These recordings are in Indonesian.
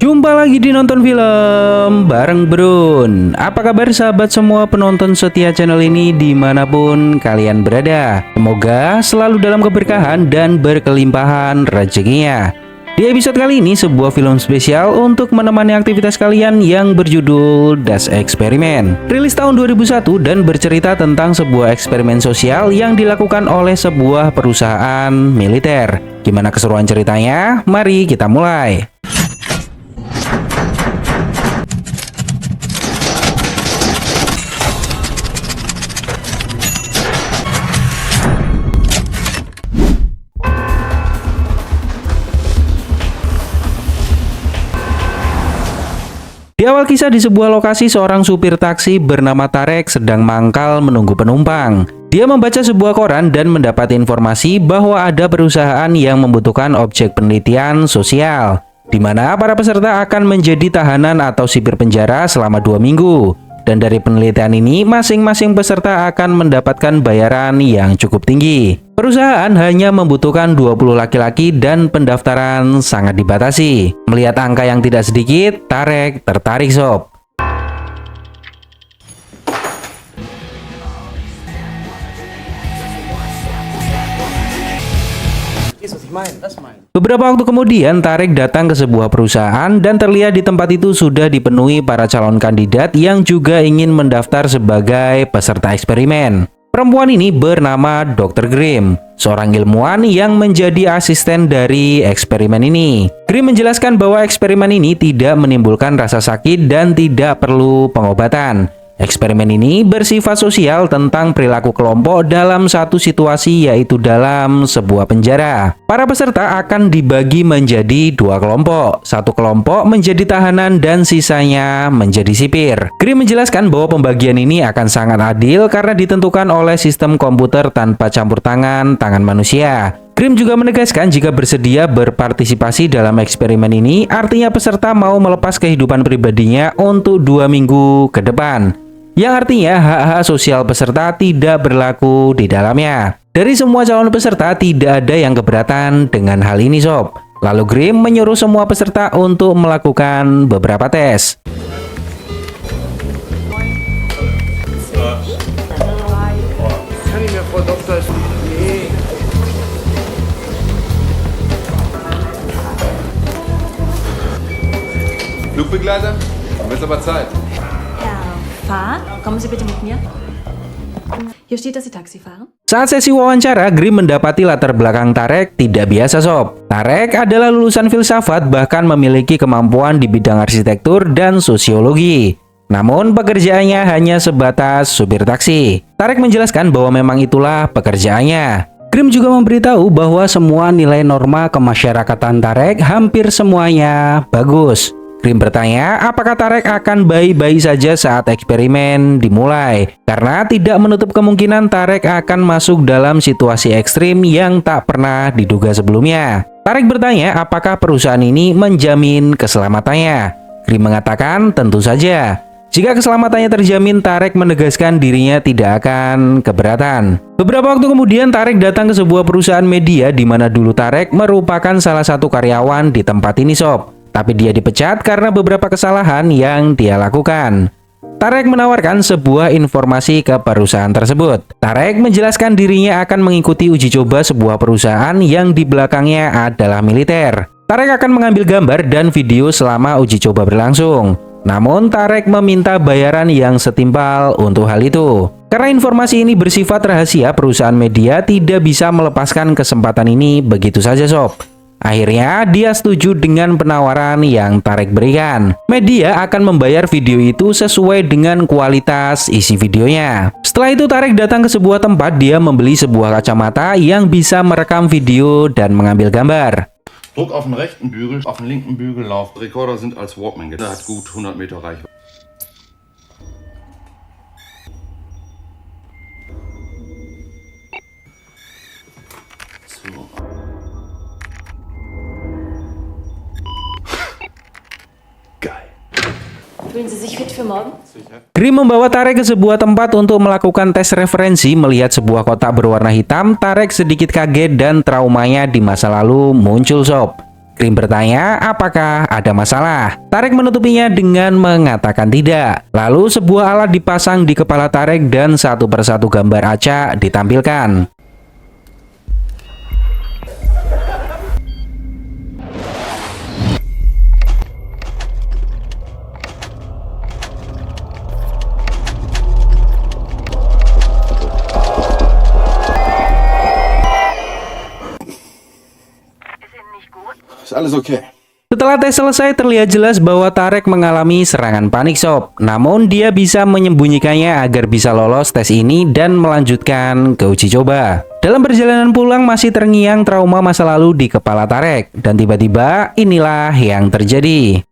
Jumpa lagi di Nonton Film bareng Brun. Apa kabar sahabat semua penonton setia channel ini dimanapun kalian berada? Semoga selalu dalam keberkahan dan berkelimpahan rezekinya. Di episode kali ini sebuah film spesial untuk menemani aktivitas kalian yang berjudul Das Eksperimen. Rilis tahun 2001 dan bercerita tentang sebuah eksperimen sosial yang dilakukan oleh sebuah perusahaan militer. Gimana keseruan ceritanya? Mari kita mulai. Di awal kisah di sebuah lokasi seorang supir taksi bernama Tarek sedang mangkal menunggu penumpang. Dia membaca sebuah koran dan mendapat informasi bahwa ada perusahaan yang membutuhkan objek penelitian sosial, di mana para peserta akan menjadi tahanan atau sipir penjara selama 2 minggu. Dan dari penelitian ini, masing-masing peserta akan mendapatkan bayaran yang cukup tinggi. Perusahaan hanya membutuhkan 20 laki-laki dan pendaftaran sangat dibatasi. Melihat angka yang tidak sedikit, Tarek tertarik sob. Beberapa waktu kemudian, Tarek datang ke sebuah perusahaan dan terlihat di tempat itu sudah dipenuhi para calon kandidat yang juga ingin mendaftar sebagai peserta eksperimen. Perempuan ini bernama Dr. Grimm, seorang ilmuwan yang menjadi asisten dari eksperimen ini. Grimm menjelaskan bahwa eksperimen ini tidak menimbulkan rasa sakit dan tidak perlu pengobatan. Eksperimen ini bersifat sosial tentang perilaku kelompok dalam satu situasi, yaitu dalam sebuah penjara. Para peserta akan dibagi menjadi 2 kelompok. Satu kelompok menjadi tahanan dan sisanya menjadi sipir. Grimm menjelaskan bahwa pembagian ini akan sangat adil karena ditentukan oleh sistem komputer tanpa campur tangan manusia. Grimm juga menegaskan jika bersedia berpartisipasi dalam eksperimen ini, artinya peserta mau melepas kehidupan pribadinya untuk 2 minggu ke depan. Yang artinya hak-hak sosial peserta tidak berlaku di dalamnya. Dari semua calon peserta tidak ada yang keberatan dengan hal ini sob. Lalu Grimm menyuruh semua peserta untuk melakukan beberapa tes. Flugbegleiter? Wird aber Zeit. Herr, kommen Sie bitte mit mir. Hier steht, dass Sie Taxi fahren. Saat sesi wawancara, Grimm mendapati latar belakang Tarek tidak biasa sob. Tarek adalah lulusan filsafat, bahkan memiliki kemampuan di bidang arsitektur dan sosiologi. Namun pekerjaannya hanya sebatas supir taksi. Tarek menjelaskan bahwa memang itulah pekerjaannya. Grimm juga memberitahu bahwa semua nilai norma kemasyarakatan Tarek hampir semuanya bagus. Grimm bertanya apakah Tarek akan baik-baik saja saat eksperimen dimulai, karena tidak menutup kemungkinan Tarek akan masuk dalam situasi ekstrim yang tak pernah diduga sebelumnya. Tarek bertanya apakah perusahaan ini menjamin keselamatannya. Grimm mengatakan tentu saja. Jika keselamatannya terjamin, Tarek menegaskan dirinya tidak akan keberatan. Beberapa waktu kemudian, Tarek datang ke sebuah perusahaan media di mana dulu Tarek merupakan salah satu karyawan di tempat ini sob. Tapi dia dipecat karena beberapa kesalahan yang dia lakukan. Tarek menawarkan sebuah informasi ke perusahaan tersebut. Tarek menjelaskan dirinya akan mengikuti uji coba sebuah perusahaan yang di belakangnya adalah militer. Tarek akan mengambil gambar dan video selama uji coba berlangsung. Namun Tarek meminta bayaran yang setimpal untuk hal itu. Karena informasi ini bersifat rahasia, perusahaan media tidak bisa melepaskan kesempatan ini begitu saja sob. Akhirnya dia setuju dengan penawaran yang Tarek berikan. Media akan membayar video itu sesuai dengan kualitas isi videonya. Setelah itu Tarek datang ke sebuah tempat. Dia membeli sebuah kacamata yang bisa merekam video dan mengambil gambar. Druck auf den rechten Bügel, auf den linken Bügel Lauf. Rekorder sind als Walkman. Der hat gut 100 Meter Reichweite. So. Fühlen Sie sich fit für morgen? Grimm membawa Tarek ke sebuah tempat untuk melakukan tes referensi. Melihat sebuah kotak berwarna hitam, Tarek sedikit kaget dan traumanya di masa lalu muncul sob. Grim bertanya apakah ada masalah. Tarek menutupinya dengan mengatakan tidak. Lalu sebuah alat dipasang di kepala Tarek dan satu persatu gambar acak ditampilkan. Ist alles okay? Setelah tes selesai, terlihat jelas bahwa Tarek mengalami serangan panik sob. Namun dia bisa menyembunyikannya agar bisa lolos tes ini dan melanjutkan ke uji coba. Dalam perjalanan pulang masih terngiang trauma masa lalu di kepala Tarek. Dan tiba-tiba inilah yang terjadi.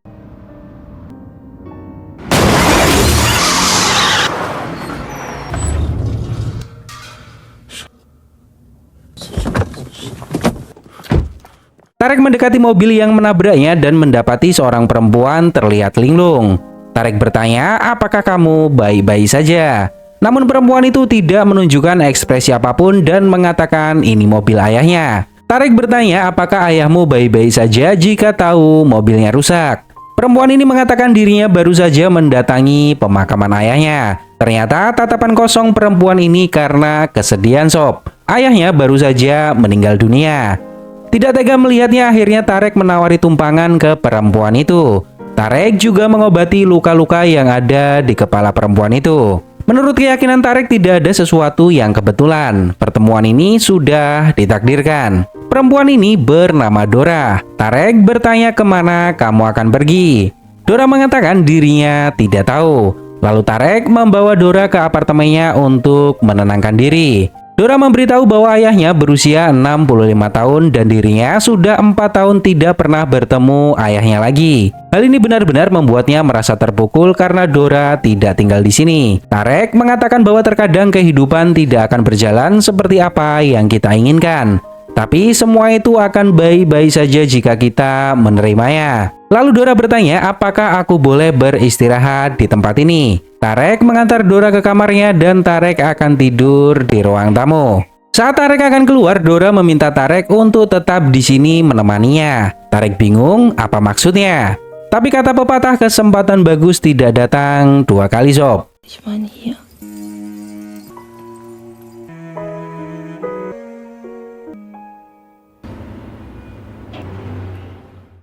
Tarek mendekati mobil yang menabraknya dan mendapati seorang perempuan terlihat linglung. Tarek bertanya, apakah kamu baik-baik saja? Namun perempuan itu tidak menunjukkan ekspresi apapun dan mengatakan ini mobil ayahnya. Tarek bertanya, apakah ayahmu baik-baik saja jika tahu mobilnya rusak? Perempuan ini mengatakan dirinya baru saja mendatangi pemakaman ayahnya. Ternyata tatapan kosong perempuan ini karena kesedihan sob. Ayahnya baru saja meninggal dunia. Tidak tega melihatnya, akhirnya Tarek menawari tumpangan ke perempuan itu. Tarek juga mengobati luka-luka yang ada di kepala perempuan itu. Menurut keyakinan Tarek tidak ada sesuatu yang kebetulan. Pertemuan ini sudah ditakdirkan. Perempuan ini bernama Dora. Tarek bertanya kemana kamu akan pergi. Dora mengatakan dirinya tidak tahu. Lalu Tarek membawa Dora ke apartemennya untuk menenangkan diri. Dora memberitahu bahwa ayahnya berusia 65 tahun dan dirinya sudah 4 tahun tidak pernah bertemu ayahnya lagi. Hal ini benar-benar membuatnya merasa terpukul karena Dora tidak tinggal di sini. Tarek mengatakan bahwa terkadang kehidupan tidak akan berjalan seperti apa yang kita inginkan. Tapi semua itu akan baik-baik saja jika kita menerimanya. Lalu Dora bertanya, apakah aku boleh beristirahat di tempat ini? Tarek mengantar Dora ke kamarnya dan Tarek akan tidur di ruang tamu. Saat Tarek akan keluar, Dora meminta Tarek untuk tetap di sini menemaninya. Tarek bingung apa maksudnya. Tapi kata pepatah, kesempatan bagus tidak datang 2 kali sob. Ich meine hier.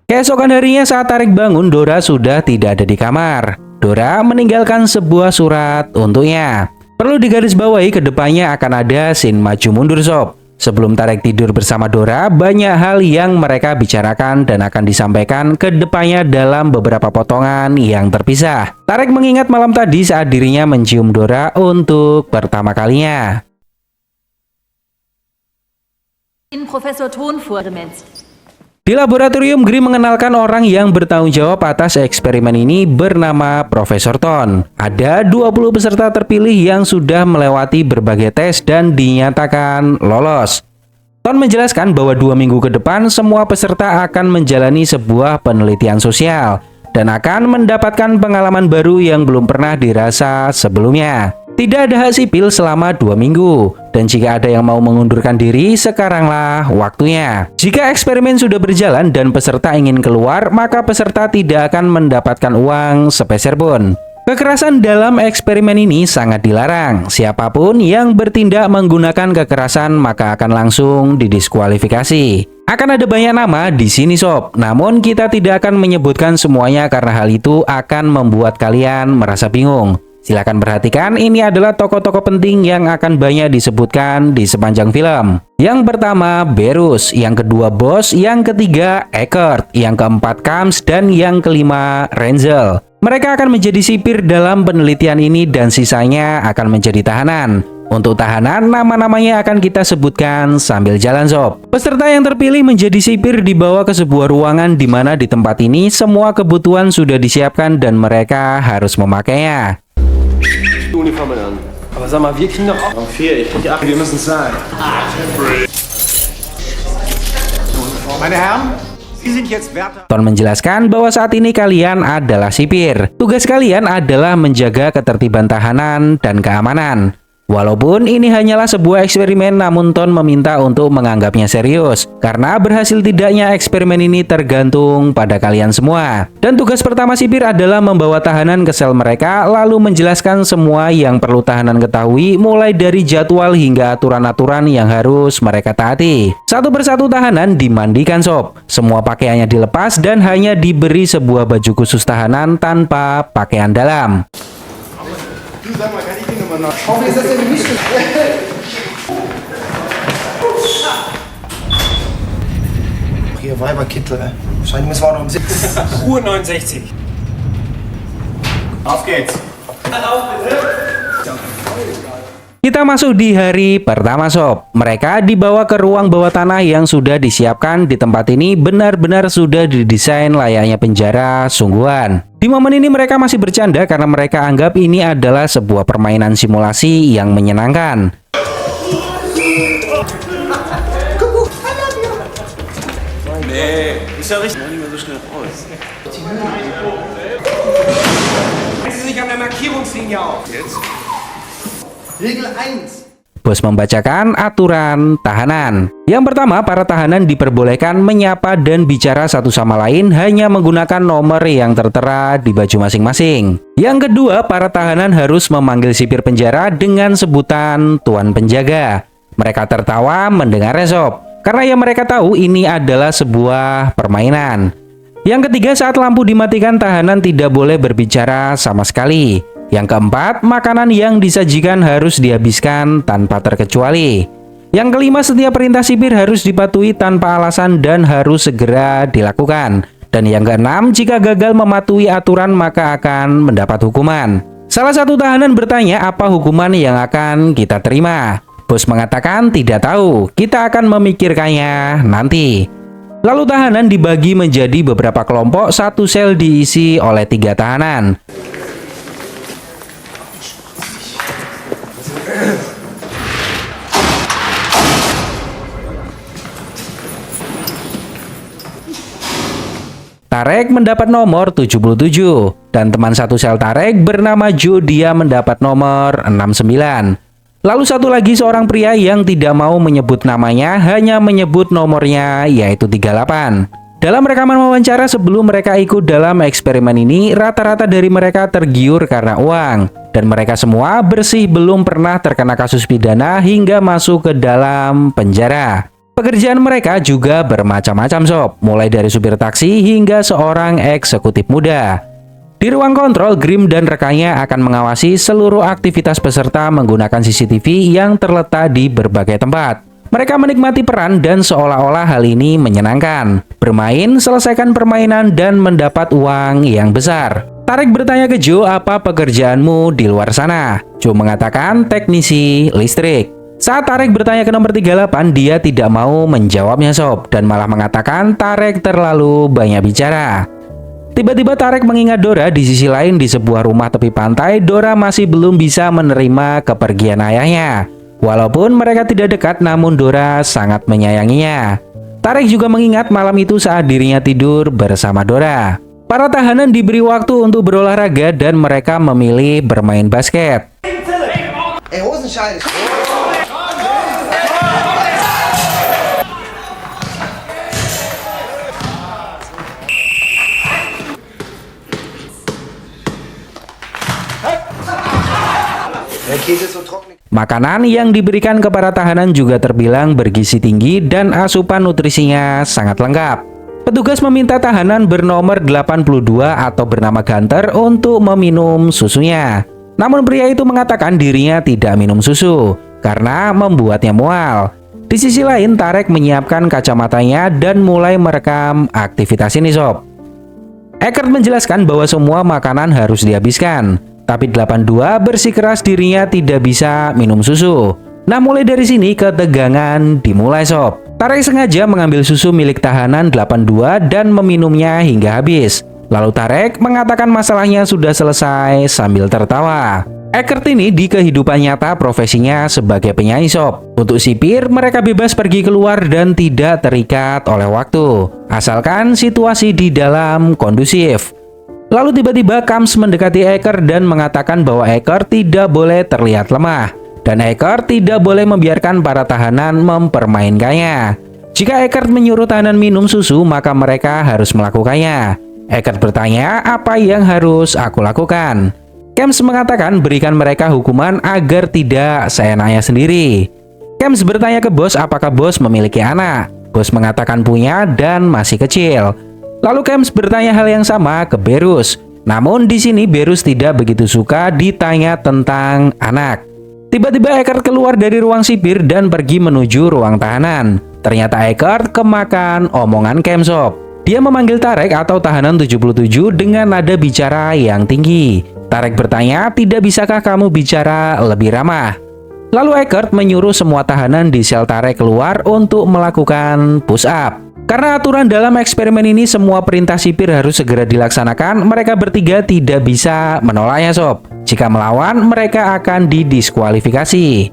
Keesokan harinya saat Tarek bangun, Dora sudah tidak ada di kamar. Dora meninggalkan sebuah surat untuknya. Perlu digarisbawahi kedepannya akan ada scene maju mundur sob. Sebelum Tarek tidur bersama Dora, banyak hal yang mereka bicarakan dan akan disampaikan ke depannya dalam beberapa potongan yang terpisah. Tarek mengingat malam tadi saat dirinya mencium Dora untuk pertama kalinya. In Professor Tonfuhr Demenz. Di laboratorium, Grim mengenalkan orang yang bertanggung jawab atas eksperimen ini bernama Profesor Ton. Ada 20 peserta terpilih yang sudah melewati berbagai tes dan dinyatakan lolos. Ton menjelaskan bahwa 2 minggu ke depan semua peserta akan menjalani sebuah penelitian sosial dan akan mendapatkan pengalaman baru yang belum pernah dirasa sebelumnya. Tidak ada hak sipil selama 2 minggu. Dan jika ada yang mau mengundurkan diri, sekaranglah waktunya. Jika eksperimen sudah berjalan dan peserta ingin keluar, maka peserta tidak akan mendapatkan uang sepeser pun. Kekerasan dalam eksperimen ini sangat dilarang. Siapapun yang bertindak menggunakan kekerasan maka akan langsung didiskualifikasi. Akan ada banyak nama di sini sob. Namun kita tidak akan menyebutkan semuanya karena hal itu akan membuat kalian merasa bingung. Silakan perhatikan, ini adalah tokoh-tokoh penting yang akan banyak disebutkan di sepanjang film. Yang pertama Berus, yang kedua Bos, yang ketiga Eckert, yang keempat Kams, dan yang kelima Renzel. Mereka akan menjadi sipir dalam penelitian ini dan sisanya akan menjadi tahanan. Untuk tahanan, nama-namanya akan kita sebutkan sambil jalan sob. Peserta yang terpilih menjadi sipir dibawa ke sebuah ruangan di mana di tempat ini semua kebutuhan sudah disiapkan dan mereka harus memakainya. Uniformen an. Aber sag mal, wir kriegen doch auch 4, ich kriege 8, wir müssen zahlen. Meine Herren, Sie sind jetzt Wärter. Ton menjelaskan bahwa saat ini kalian adalah sipir. Tugas kalian adalah menjaga ketertiban tahanan dan keamanan. Walaupun ini hanyalah sebuah eksperimen, namun Ton meminta untuk menganggapnya serius. Karena berhasil tidaknya eksperimen ini tergantung pada kalian semua. Dan tugas pertama sipir adalah membawa tahanan ke sel mereka, lalu menjelaskan semua yang perlu tahanan ketahui, mulai dari jadwal hingga aturan-aturan yang harus mereka taati. Satu persatu tahanan dimandikan sob. Semua pakaiannya dilepas dan hanya diberi sebuah baju khusus tahanan tanpa pakaian dalam. Du, sag mal, kann ich die Nummer noch? Hoffentlich ist das denn nicht? Hier Weiberkittel. Wahrscheinlich müssen wir auch noch im Sitz. Ruhe 69. Auf geht's. Kita masuk di hari pertama sob. Mereka dibawa ke ruang bawah tanah yang sudah disiapkan. Di tempat ini benar-benar sudah didesain layaknya penjara sungguhan. Di momen ini mereka masih bercanda karena mereka anggap ini adalah sebuah permainan simulasi yang menyenangkan. Nee, ist ja richtig. Nicht mehr so schnell raus. Sie sich an der Markierungslinie auf. Jetzt? Regel 1. Bos membacakan aturan tahanan. Yang pertama, para tahanan diperbolehkan menyapa dan bicara satu sama lain hanya menggunakan nomor yang tertera di baju masing-masing. Yang kedua, para tahanan harus memanggil sipir penjara dengan sebutan Tuan Penjaga. Mereka tertawa mendengarnya sob, karena yang mereka tahu ini adalah sebuah permainan. Yang ketiga, saat lampu dimatikan, tahanan tidak boleh berbicara sama sekali. Yang keempat, makanan yang disajikan harus dihabiskan tanpa terkecuali. Yang kelima, setiap perintah sipir harus dipatuhi tanpa alasan dan harus segera dilakukan. Dan yang keenam, jika gagal mematuhi aturan maka akan mendapat hukuman. Salah satu tahanan bertanya apa hukuman yang akan kita terima. Bos mengatakan tidak tahu, kita akan memikirkannya nanti. Lalu tahanan dibagi menjadi beberapa kelompok, satu sel diisi oleh 3 tahanan. Tarek mendapat nomor 77 dan teman satu sel Tarek bernama Joe, dia mendapat nomor 69. Lalu satu lagi seorang pria yang tidak mau menyebut namanya, hanya menyebut nomornya yaitu 38. Dalam rekaman wawancara sebelum mereka ikut dalam eksperimen ini, rata-rata dari mereka tergiur karena uang. Dan mereka semua bersih, belum pernah terkena kasus pidana hingga masuk ke dalam penjara. Pekerjaan mereka juga bermacam-macam sob, mulai dari supir taksi hingga seorang eksekutif muda. Di ruang kontrol, Grim dan rekannya akan mengawasi seluruh aktivitas peserta menggunakan CCTV yang terletak di berbagai tempat. Mereka menikmati peran dan seolah-olah hal ini menyenangkan. Bermain, selesaikan permainan, dan mendapat uang yang besar. Tarek bertanya ke Joe, apa pekerjaanmu di luar sana? Joe mengatakan teknisi listrik. Saat Tarek bertanya ke nomor 38, dia tidak mau menjawabnya sob, dan malah mengatakan Tarek terlalu banyak bicara. Tiba-tiba Tarek mengingat Dora di sisi lain di sebuah rumah tepi pantai. Dora masih belum bisa menerima kepergian ayahnya. Walaupun mereka tidak dekat, namun Dora sangat menyayanginya. Tarek juga mengingat malam itu saat dirinya tidur bersama Dora. Para tahanan diberi waktu untuk berolahraga dan mereka memilih bermain basket. Ey, Hosenscheide. Der Käse ist so trocken. Makanan yang diberikan kepada tahanan juga terbilang bergizi tinggi dan asupan nutrisinya sangat lengkap. Petugas meminta tahanan bernomor 82 atau bernama Gunter untuk meminum susunya. Namun pria itu mengatakan dirinya tidak minum susu karena membuatnya mual. Di sisi lain, Tarek menyiapkan kacamatanya dan mulai merekam aktivitas ini sob. Eckert menjelaskan bahwa semua makanan harus dihabiskan. Tapi 82 bersikeras dirinya tidak bisa minum susu. Nah, mulai dari sini ketegangan dimulai sob. Tarek sengaja mengambil susu milik tahanan 82 dan meminumnya hingga habis. Lalu Tarek mengatakan masalahnya sudah selesai sambil tertawa. Eckert ini di kehidupan nyata profesinya sebagai penyanyi sob. Untuk sipir, mereka bebas pergi keluar dan tidak terikat oleh waktu, asalkan situasi di dalam kondusif. Lalu tiba-tiba Kams mendekati Eckert dan mengatakan bahwa Eckert tidak boleh terlihat lemah. Dan Eckert tidak boleh membiarkan para tahanan mempermainkannya. Jika Eckert menyuruh tahanan minum susu, maka mereka harus melakukannya. Eckert bertanya, apa yang harus aku lakukan? Kems mengatakan berikan mereka hukuman agar tidak seenaknya sendiri. Kems bertanya ke bos apakah bos memiliki anak. Bos mengatakan punya dan masih kecil. Lalu Kems bertanya hal yang sama ke Berus. Namun di sini Berus tidak begitu suka ditanya tentang anak. Tiba-tiba Eckert keluar dari ruang sipir dan pergi menuju ruang tahanan. Ternyata Eckert kemakan omongan Kemsop. Dia memanggil Tarek atau tahanan 77 dengan nada bicara yang tinggi. Tarek bertanya, tidak bisakah kamu bicara lebih ramah? Lalu Eckert menyuruh semua tahanan di sel Tarek keluar untuk melakukan push up. Karena aturan dalam eksperimen ini semua perintah sipir harus segera dilaksanakan, mereka bertiga tidak bisa menolaknya sob. Jika melawan, mereka akan didiskualifikasi.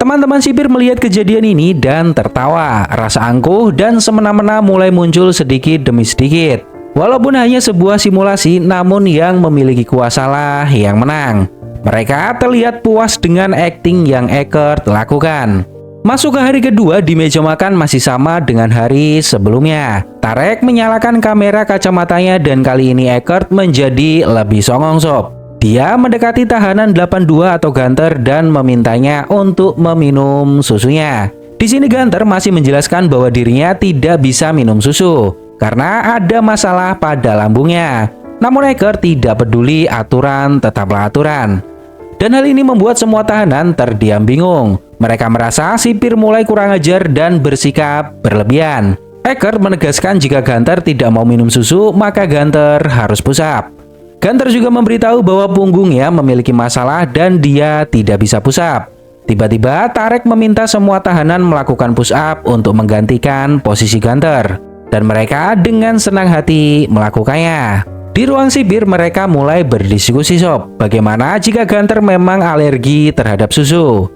Teman-teman sipir melihat kejadian ini dan tertawa. Rasa angkuh dan semena-mena mulai muncul sedikit demi sedikit. Walaupun hanya sebuah simulasi, namun yang memiliki kuasalah yang menang. Mereka terlihat puas dengan akting yang Eckert lakukan. Masuk ke hari kedua, di meja makan masih sama dengan hari sebelumnya. Tarek menyalakan kamera kacamatanya dan kali ini Eckert menjadi lebih songong sob. Dia mendekati tahanan 82 atau Gunter dan memintanya untuk meminum susunya. Di sini Gunter masih menjelaskan bahwa dirinya tidak bisa minum susu karena ada masalah pada lambungnya. Namun Eckert tidak peduli, aturan tetaplah aturan. Dan hal ini membuat semua tahanan terdiam bingung. Mereka merasa sipir mulai kurang ajar dan bersikap berlebihan. Eckert menegaskan jika Gunter tidak mau minum susu, maka Gunter harus push up. Gunter juga memberitahu bahwa punggungnya memiliki masalah dan dia tidak bisa push up. Tiba-tiba Tarek meminta semua tahanan melakukan push up untuk menggantikan posisi Gunter. Dan mereka dengan senang hati melakukannya. Di ruang sipir mereka mulai berdiskusi sob, bagaimana jika Gunter memang alergi terhadap susu.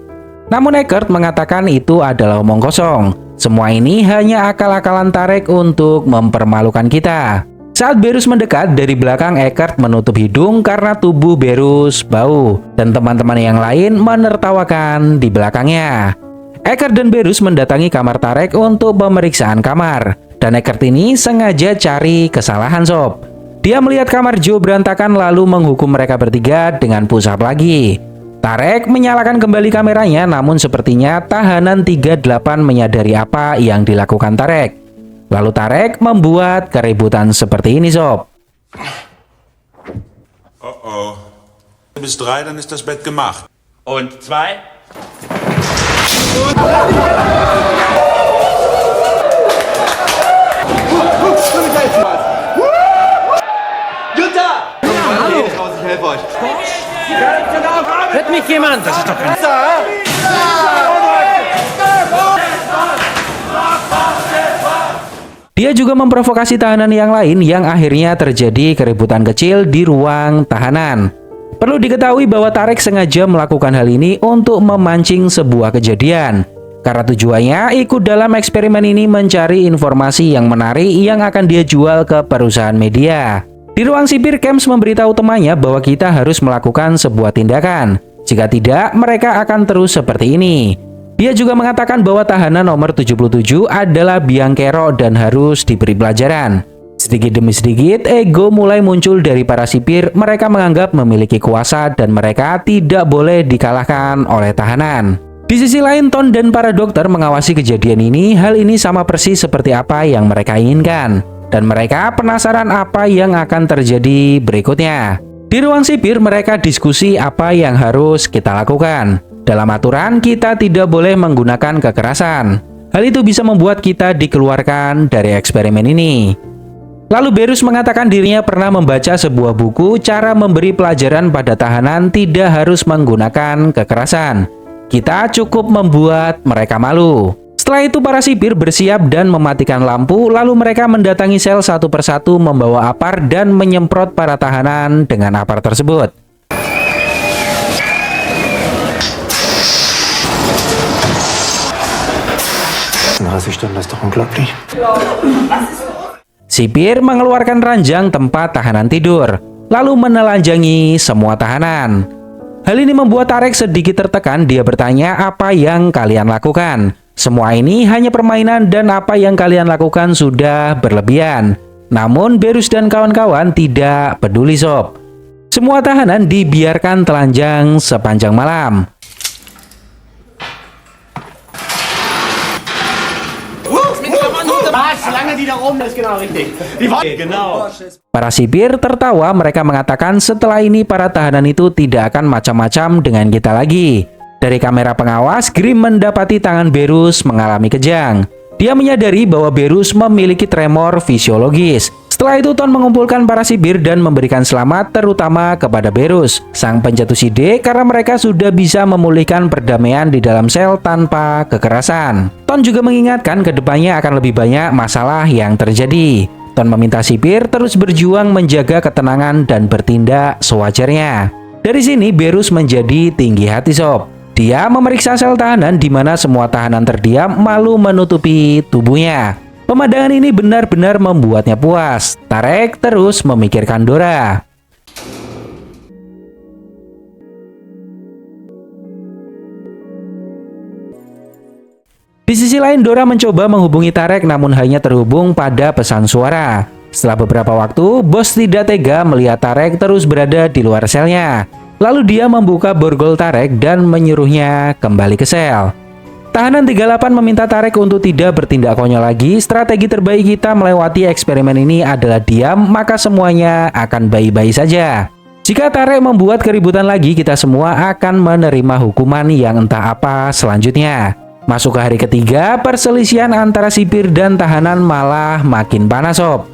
Namun Eckert mengatakan itu adalah omong kosong. Semua ini hanya akal-akalan Tarek untuk mempermalukan kita. Saat Berus mendekat, dari belakang Eckert menutup hidung karena tubuh Berus bau. Dan teman-teman yang lain menertawakan di belakangnya. Eckert dan Berus mendatangi kamar Tarek untuk pemeriksaan kamar. Dan Eckert ini sengaja cari kesalahan sob. Dia melihat kamar Joe berantakan lalu menghukum mereka bertiga dengan push up lagi. Tarek menyalakan kembali kameranya, namun sepertinya tahanan 38 menyadari apa yang dilakukan Tarek. Lalu Tarek membuat keributan seperti ini sob. Oh. Bis 3, dann ist das Bett gemacht. Und 2? Jutta! Hallo! Ich helfe euch. Hört mich jemand? Das ist doch kein... Dia juga memprovokasi tahanan yang lain yang akhirnya terjadi keributan kecil di ruang tahanan. Perlu diketahui bahwa Tarek sengaja melakukan hal ini untuk memancing sebuah kejadian. Karena tujuannya ikut dalam eksperimen ini mencari informasi yang menarik yang akan dia jual ke perusahaan media. Di ruang sipir, Kems memberitahu temannya bahwa kita harus melakukan sebuah tindakan. Jika tidak, mereka akan terus seperti ini. Dia juga mengatakan bahwa tahanan nomor 77 adalah biangkero dan harus diberi pelajaran. Sedikit demi sedikit, ego mulai muncul dari para sipir. Mereka menganggap memiliki kuasa dan mereka tidak boleh dikalahkan oleh tahanan. Di sisi lain, Ton dan para dokter mengawasi kejadian ini. Hal ini sama persis seperti apa yang mereka inginkan. Dan mereka penasaran apa yang akan terjadi berikutnya. Di ruang sipir, mereka diskusi apa yang harus kita lakukan. Dalam aturan, kita tidak boleh menggunakan kekerasan. Hal itu bisa membuat kita dikeluarkan dari eksperimen ini. Lalu Berus mengatakan dirinya pernah membaca sebuah buku cara memberi pelajaran pada tahanan tidak harus menggunakan kekerasan. Kita cukup membuat mereka malu. Setelah itu para sipir bersiap dan mematikan lampu, lalu mereka mendatangi sel satu persatu membawa apar dan menyemprot para tahanan dengan apar tersebut. Stunden, das ist doch unglaublich. Sipir mengeluarkan ranjang tempat tahanan tidur, lalu menelanjangi semua tahanan. Hal ini membuat Tarek sedikit tertekan. Dia bertanya, apa yang kalian lakukan? Semua ini hanya permainan dan apa yang kalian lakukan sudah berlebihan. Namun Berus dan kawan-kawan tidak peduli sob. Semua tahanan dibiarkan telanjang sepanjang malam. Para sipir tertawa, mereka mengatakan setelah ini para tahanan itu tidak akan macam-macam dengan kita lagi. Dari kamera pengawas, Grim mendapati tangan Berus mengalami kejang. Dia menyadari bahwa Berus memiliki tremor fisiologis. Setelah itu Ton mengumpulkan para sipir dan memberikan selamat terutama kepada Berus, sang pencetus ide, karena mereka sudah bisa memulihkan perdamaian di dalam sel tanpa kekerasan. Ton juga mengingatkan ke depannya akan lebih banyak masalah yang terjadi. Ton meminta sipir terus berjuang menjaga ketenangan dan bertindak sewajarnya. Dari sini Berus menjadi tinggi hati sob. Dia memeriksa sel tahanan di mana semua tahanan terdiam malu menutupi tubuhnya. Pemandangan ini benar-benar membuatnya puas. Tarek terus memikirkan Dora. Di sisi lain, Dora mencoba menghubungi Tarek namun hanya terhubung pada pesan suara. Setelah beberapa waktu, bos tidak tega melihat Tarek terus berada di luar selnya. Lalu dia membuka borgol Tarek dan menyuruhnya kembali ke sel. Tahanan 38 meminta Tarek untuk tidak bertindak konyol lagi. Strategi terbaik kita melewati eksperimen ini adalah diam, maka semuanya akan baik-baik saja. Jika Tarek membuat keributan lagi, kita semua akan menerima hukuman yang entah apa selanjutnya. Masuk ke hari ketiga, perselisihan antara sipir dan tahanan malah makin panas sob.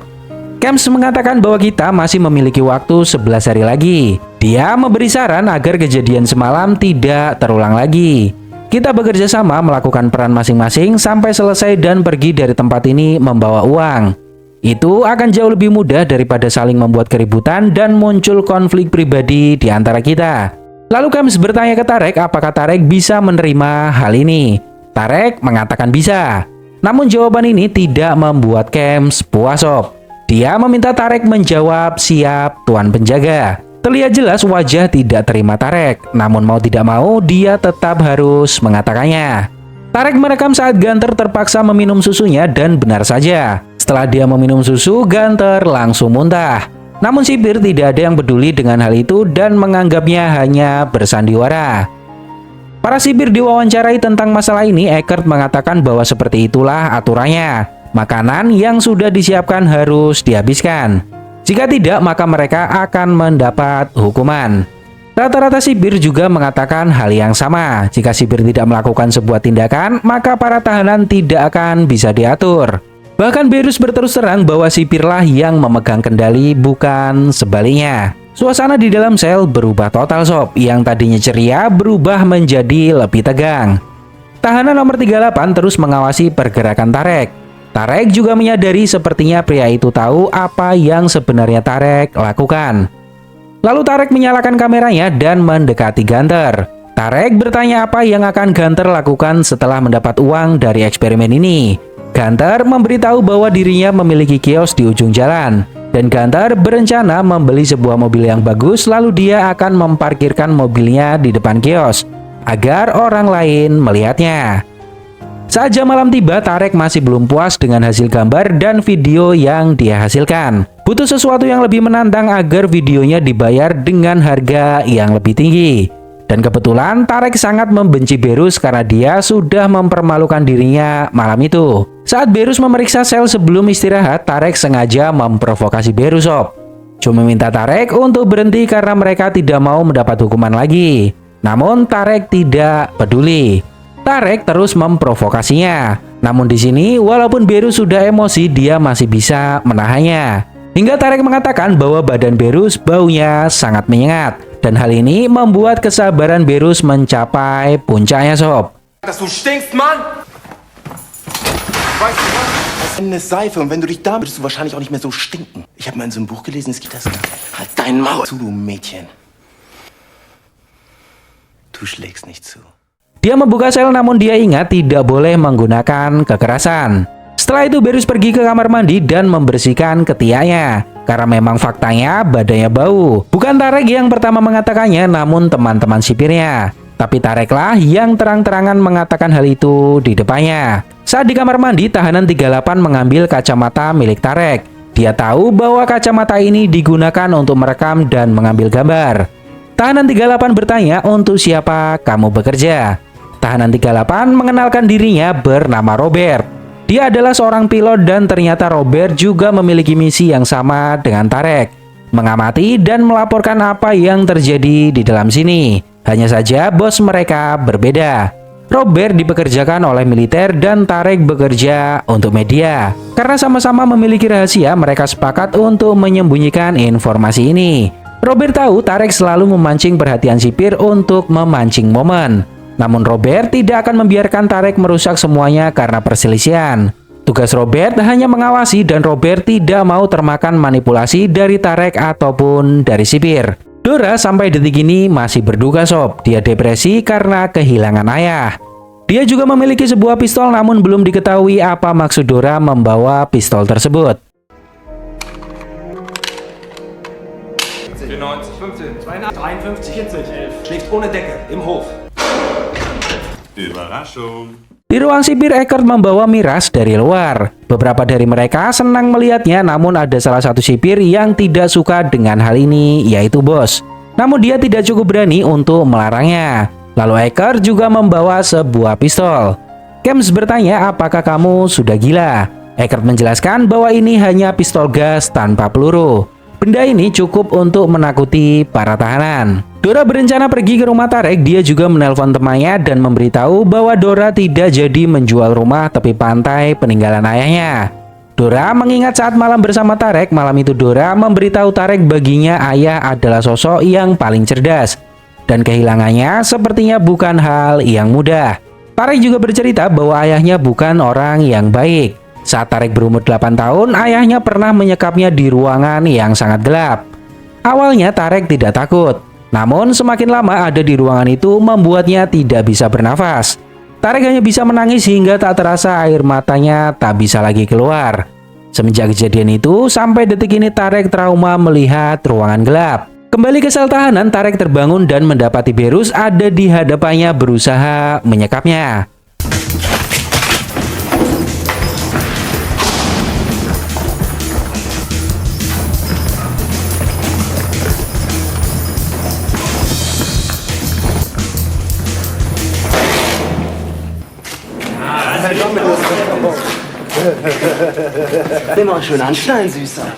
Kems mengatakan bahwa kita masih memiliki waktu 11 hari lagi. Dia memberi saran agar kejadian semalam tidak terulang lagi. Kita bekerja sama melakukan peran masing-masing sampai selesai dan pergi dari tempat ini membawa uang. Itu akan jauh lebih mudah daripada saling membuat keributan dan muncul konflik pribadi di antara kita. Lalu Kems bertanya ke Tarek apakah Tarek bisa menerima hal ini. Tarek mengatakan bisa. Namun jawaban ini tidak membuat Kems puas sob. Dia meminta Tarek menjawab siap tuan penjaga. Terlihat jelas wajah tidak terima Tarek, namun mau tidak mau dia tetap harus mengatakannya. Tarek merekam saat Gunter terpaksa meminum susunya dan benar saja. Setelah dia meminum susu, Gunter langsung muntah. Namun sipir tidak ada yang peduli dengan hal itu dan menganggapnya hanya bersandiwara. Para sipir diwawancarai tentang masalah ini, Eckert mengatakan bahwa seperti itulah aturannya. Makanan yang sudah disiapkan harus dihabiskan. Jika tidak, maka mereka akan mendapat hukuman. Rata-rata sipir juga mengatakan hal yang sama. Jika sipir tidak melakukan sebuah tindakan, maka para tahanan tidak akan bisa diatur. Bahkan Berus berterus terang bahwa sipirlah yang memegang kendali, bukan sebaliknya. Suasana di dalam sel berubah total sob. Yang tadinya ceria berubah menjadi lebih tegang. Tahanan nomor 38 terus mengawasi pergerakan Tarek. Tarek juga menyadari sepertinya pria itu tahu apa yang sebenarnya Tarek lakukan. Lalu Tarek menyalakan kameranya dan mendekati Gunter. Tarek bertanya apa yang akan Gunter lakukan setelah mendapat uang dari eksperimen ini. Gunter memberitahu bahwa dirinya memiliki kios di ujung jalan. Dan Gunter berencana membeli sebuah mobil yang bagus lalu dia akan memparkirkan mobilnya di depan kios agar orang lain melihatnya. Saat jam malam tiba, Tarek masih belum puas dengan hasil gambar dan video yang dia hasilkan. Butuh sesuatu yang lebih menantang agar videonya dibayar dengan harga yang lebih tinggi. Dan kebetulan Tarek sangat membenci Berus karena dia sudah mempermalukan dirinya malam itu. Saat Berus memeriksa sel sebelum istirahat, Tarek sengaja memprovokasi Berus sob. Cuma minta Tarek untuk berhenti karena mereka tidak mau mendapat hukuman lagi. Namun Tarek tidak peduli. Tarek terus memprovokasinya. Namun di sini, walaupun Berus sudah emosi, dia masih bisa menahannya. Hingga Tarek mengatakan bahwa badan Berus baunya sangat menyengat. Dan hal ini membuat kesabaran Berus mencapai puncaknya sob. Dass du stinkst, Mann! Weißt du was? Eine Seife und wenn du dich da würdest du wahrscheinlich auch nicht mehr so stinken. Ich habe mal in so einem Buch gelesen, es gibt das. Halt dein Maul zu, du Mädchen. Du schlägst nicht zu. Dia membuka sel namun dia ingat tidak boleh menggunakan kekerasan. Setelah itu Berus pergi ke kamar mandi dan membersihkan ketiaknya. Karena memang faktanya badannya bau. Bukan Tarek yang pertama mengatakannya, namun teman-teman sipirnya. Tapi Tareklah yang terang-terangan mengatakan hal itu di depannya. Saat di kamar mandi, tahanan 38 mengambil kacamata milik Tarek. Dia tahu bahwa kacamata ini digunakan untuk merekam dan mengambil gambar. Tahanan 38 bertanya, untuk siapa kamu bekerja? Tahanan 38 mengenalkan dirinya bernama Robert. Dia adalah seorang pilot dan ternyata Robert juga memiliki misi yang sama dengan Tarek. Mengamati dan melaporkan apa yang terjadi di dalam sini. Hanya saja bos mereka berbeda. Robert dipekerjakan oleh militer dan Tarek bekerja untuk media. Karena sama-sama memiliki rahasia, mereka sepakat untuk menyembunyikan informasi ini. Robert tahu Tarek selalu memancing perhatian sipir untuk memancing momen. Namun Robert tidak akan membiarkan Tarek merusak semuanya karena perselisihan. Tugas Robert hanya mengawasi dan Robert tidak mau termakan manipulasi dari Tarek ataupun dari sipir. Dora sampai detik ini masih berduka sob. Dia depresi karena kehilangan ayah. Dia juga memiliki sebuah pistol namun belum diketahui apa maksud Dora membawa pistol tersebut. 94, 15, 53, 11. Schläft ohne Decke, im Hof. Überraschung. Di ruang sipir, Eckert membawa miras dari luar. Beberapa dari mereka senang melihatnya, namun ada salah satu sipir yang tidak suka dengan hal ini, yaitu bos. Namun dia tidak cukup berani untuk melarangnya. Lalu Eckert juga membawa sebuah pistol. Kems bertanya, apakah kamu sudah gila? Eckert menjelaskan bahwa ini hanya pistol gas tanpa peluru. Benda ini cukup untuk menakuti para tahanan. Dora berencana pergi ke rumah Tarek. Dia juga menelpon temannya dan memberitahu bahwa Dora tidak jadi menjual rumah tepi pantai peninggalan ayahnya. Dora mengingat saat malam bersama Tarek. Malam itu Dora memberitahu Tarek baginya ayah adalah sosok yang paling cerdas. Dan kehilangannya sepertinya bukan hal yang mudah. Tarek juga bercerita bahwa ayahnya bukan orang yang baik. Saat Tarek berumur 8 tahun, ayahnya pernah menyekapnya di ruangan yang sangat gelap. Awalnya Tarek tidak takut. Namun semakin lama ada di ruangan itu membuatnya tidak bisa bernafas. Tarek hanya bisa menangis hingga tak terasa air matanya tak bisa lagi keluar. Semenjak kejadian itu sampai detik ini Tarek trauma melihat ruangan gelap. Kembali ke sel tahanan, Tarek terbangun dan mendapati Berus ada di hadapannya berusaha menyekapnya. Immer schön anschnallen, Süßer.